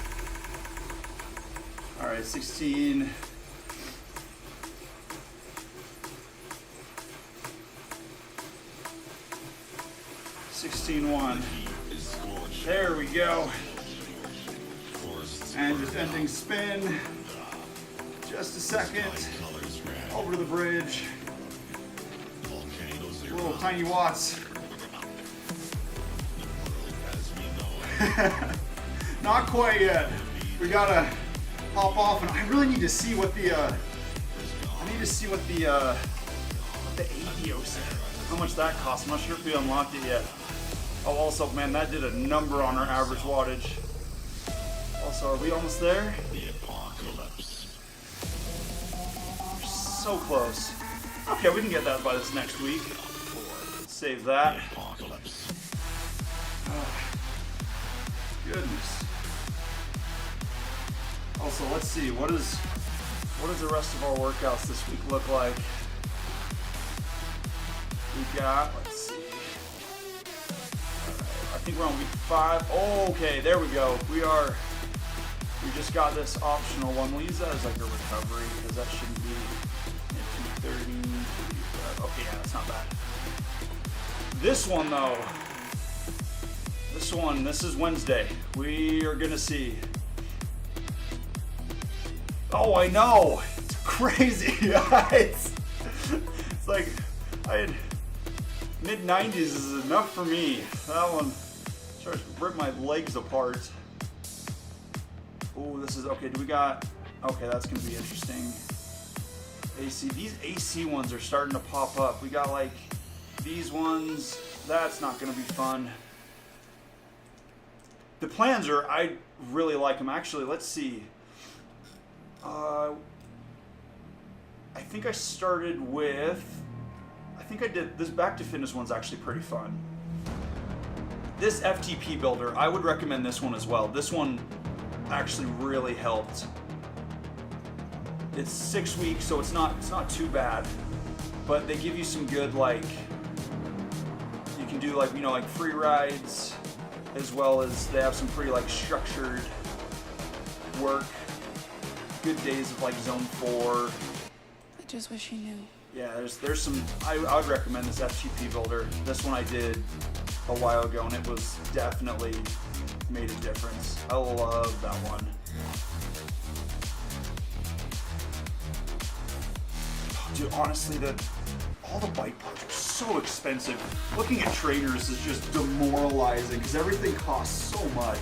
All right, 16. One. There we go. And just ending spin. Just a second. over to the bridge. Volcanoes Little erupt. tiny watts. Not quite yet. We gotta hop off, and I really need to see what the ADO said. How much that costs? I'm not sure if we unlocked it yet. Oh, also, man, that did a number on our average wattage. Also, are we almost there? The apocalypse. We're so close. Okay, we can get that by this next week. Save that. Apocalypse. Goodness. Also, let's see, what does the rest of our workouts this week look like? We got, let's see. Alright, I think we're on week 5. Oh, okay, there we go. We just got this optional one. We'll use that as like a recovery because that shouldn't be 230. Okay, yeah, that's not bad. This one though. This is Wednesday. We are gonna see. Oh, I know. It's crazy. it's like mid-90s is enough for me. That one starts to rip my legs apart. Oh, this is okay. Okay, that's gonna be interesting. AC. These AC ones are starting to pop up. We got like these ones. That's not gonna be fun. The plans are, I really like them. Actually, let's see. I think I did this Back to Fitness one's actually pretty fun. This FTP builder, I would recommend this one as well. This one actually really helped. It's 6 weeks, so it's not too bad. But they give you some good, like, you can do like, like free rides, as well as they have some pretty like structured work. Good days of like zone 4. I just wish you knew. Yeah, there's some. I would recommend this FTP builder. This one I did a while ago, and it was definitely made a difference. I love that one. Dude, honestly, all the bike parts are so expensive. Looking at trainers is just demoralizing because everything costs so much.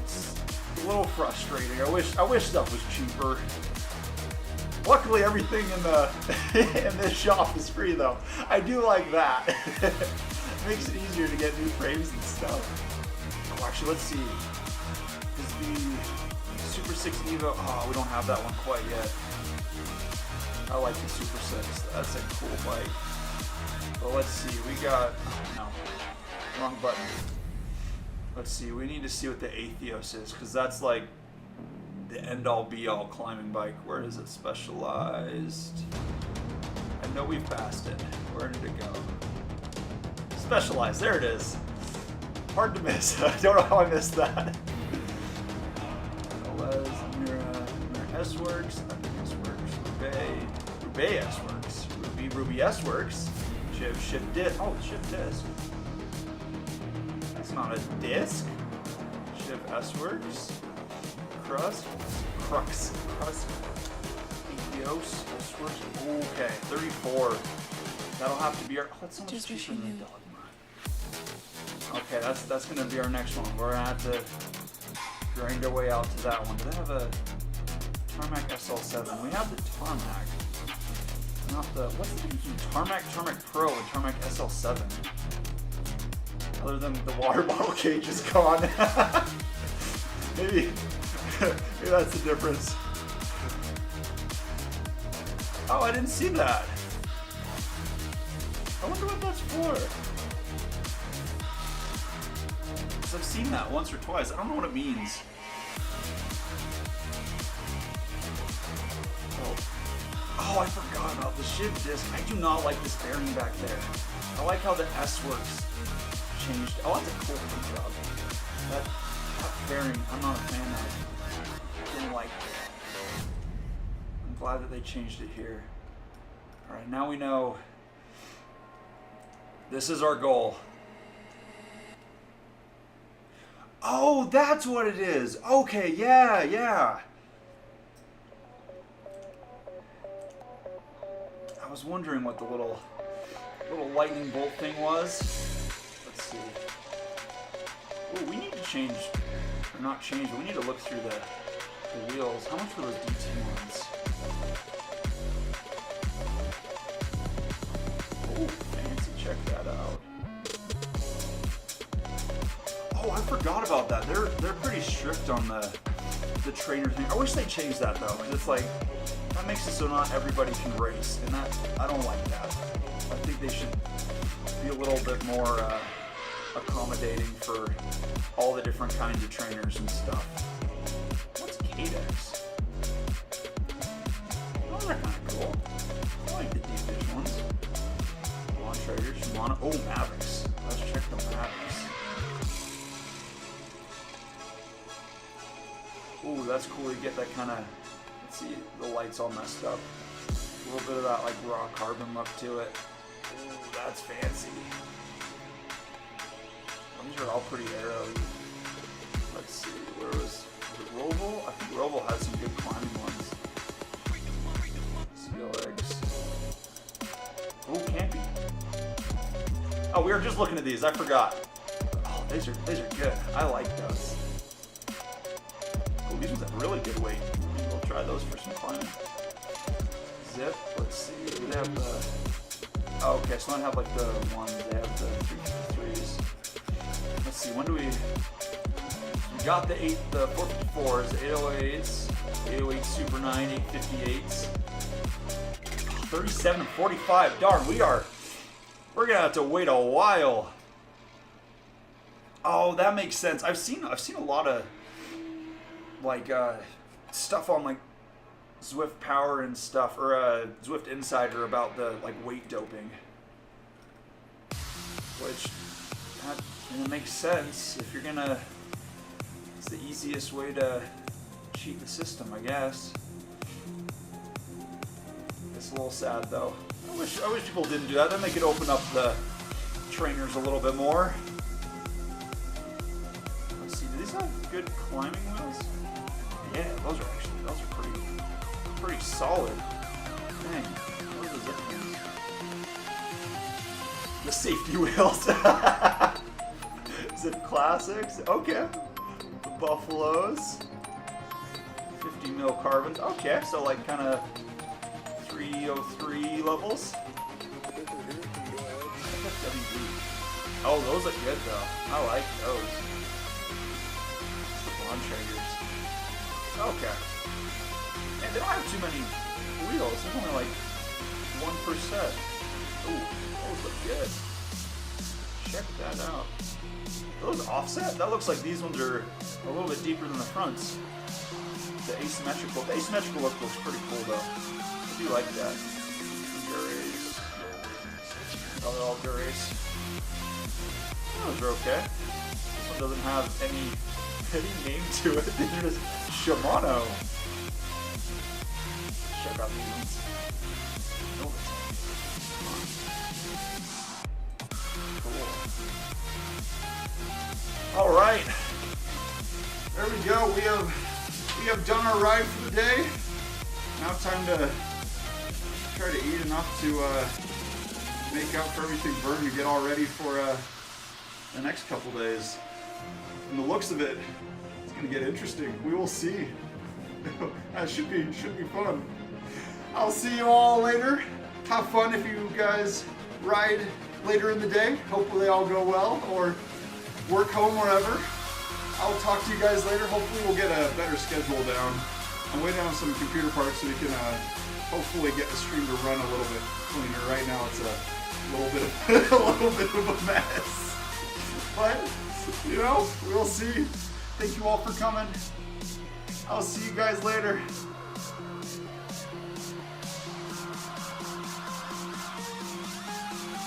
It's a little frustrating. I wish stuff was cheaper. Luckily, everything in in this shop is free, though. I do like that. It makes it easier to get new frames and stuff. Oh, actually, let's see. Is the Super 6 Evo? Oh, we don't have that one quite yet. I like the Super 6. That's a cool bike. But let's see. We got. Oh, no. Wrong button. Let's see. We need to see what the Atheos is, because that's like the end-all be-all climbing bike. Where is it? Specialized. I know we've passed it. Where did it go? Specialized. There it is. Hard to miss. I don't know how I missed that. Mira S-Works. Roubaix S-Works. Ruby S-Works. Shift disc. Oh, shift disc. That's not a disc. Shift S-Works. Crux. Atheos. S-Works. Okay, 34. That'll have to be our. Oh, that's so much Just wish cheaper you than knew. Dogma. Okay, that's gonna be our next one. We're gonna have to grind our way out to that one. Do they have a Tarmac SL7? We have the Tarmac. Not the. What's the difference between Tarmac Pro, and Tarmac SL7? Other than the water bottle cage is gone. maybe that's the difference. Oh, I didn't see that. I wonder what that's for. Because I've seen that once or twice. I don't know what it means. Oh, I forgot about the shift disc. I do not like this bearing back there. I like how the S-Works changed. Oh, that's a cool thing job. That bearing, I'm not a fan of. Didn't like it. I'm glad that they changed it here. Alright, now we know this is our goal. Oh, that's what it is. Okay, yeah. was wondering what the little lightning bolt thing was. Let's see. Oh, we need to change, or not change, but we need to look through the wheels. How much were those DT ones? Oh, fancy. Check that out. Oh, I forgot about that. They're pretty strict on the trainer thing. I wish they changed that though, because it's like, that makes it so not everybody can race, and that, I don't like that. I think they should be a little bit more accommodating for all the different kinds of trainers and stuff. What's Cadex? Oh, they're kind of cool. I like the deep dish ones. Lawn traders, oh, Mavericks. Let's check the Mavericks. Ooh, that's cool. You get that kind of, let's see, the light's all messed up. A little bit of that like raw carbon look to it. Ooh, that's fancy. These are all pretty arrowy. Let's see, where was it Roval? I think Roval had some good climbing ones. Seal eggs. Oh, Campy. Oh, we were just looking at these. I forgot. Oh, these are good. I like those. Oh, these ones have really good weight. Maybe we'll try those for some climbing. Zip. Let's see. They have the. Oh, okay. So I don't have like the ones. They have the 353s. Let's see. When do we got the 454s, the 808s, 808 Super 9, 858s. 37 and 45. Darn, we're gonna have to wait a while. Oh, that makes sense. I've seen a lot of like stuff on like Zwift Power and stuff, or Zwift Insider about the like weight doping, which that makes sense if you're gonna. It's the easiest way to cheat the system, I guess. It's a little sad though. I wish people didn't do that. Then they could open up the trainers a little bit more. Let's see, do these have good climbing wheels? Yeah, those are pretty solid. Dang, those are zip ones. The safety wheels. Zip Classics. Okay. The Buffaloes. 50 mil carbons. Okay, so like kind of 303 levels. Oh, those look good though. I like those. The Blonde Traders. Okay. And they don't have too many wheels. There's only like 1%. Ooh, those look good. Check that out. Those offset? That looks like these ones are a little bit deeper than the fronts. The asymmetrical look looks pretty cool though. I do like that. Durace. Oh, they're all Durace. Those are okay. This one doesn't have any name to it. These are just Shimano. Check out these ones. Oh, cool. All right. There we go. We have done our ride for the day. Now time to try to eat enough to make up for everything burned to get all ready for the next couple days. From the looks of it, it's gonna get interesting. We will see. That should be fun. I'll see you all later. Have fun if you guys ride later in the day. Hopefully they all go well, or work home, wherever. I'll talk to you guys later. Hopefully we'll get a better schedule down. I'm waiting on some computer parts so we can hopefully get the stream to run a little bit cleaner. Right now it's a little bit of a mess. But, you know, we'll see. Thank you all for coming. I'll see you guys later.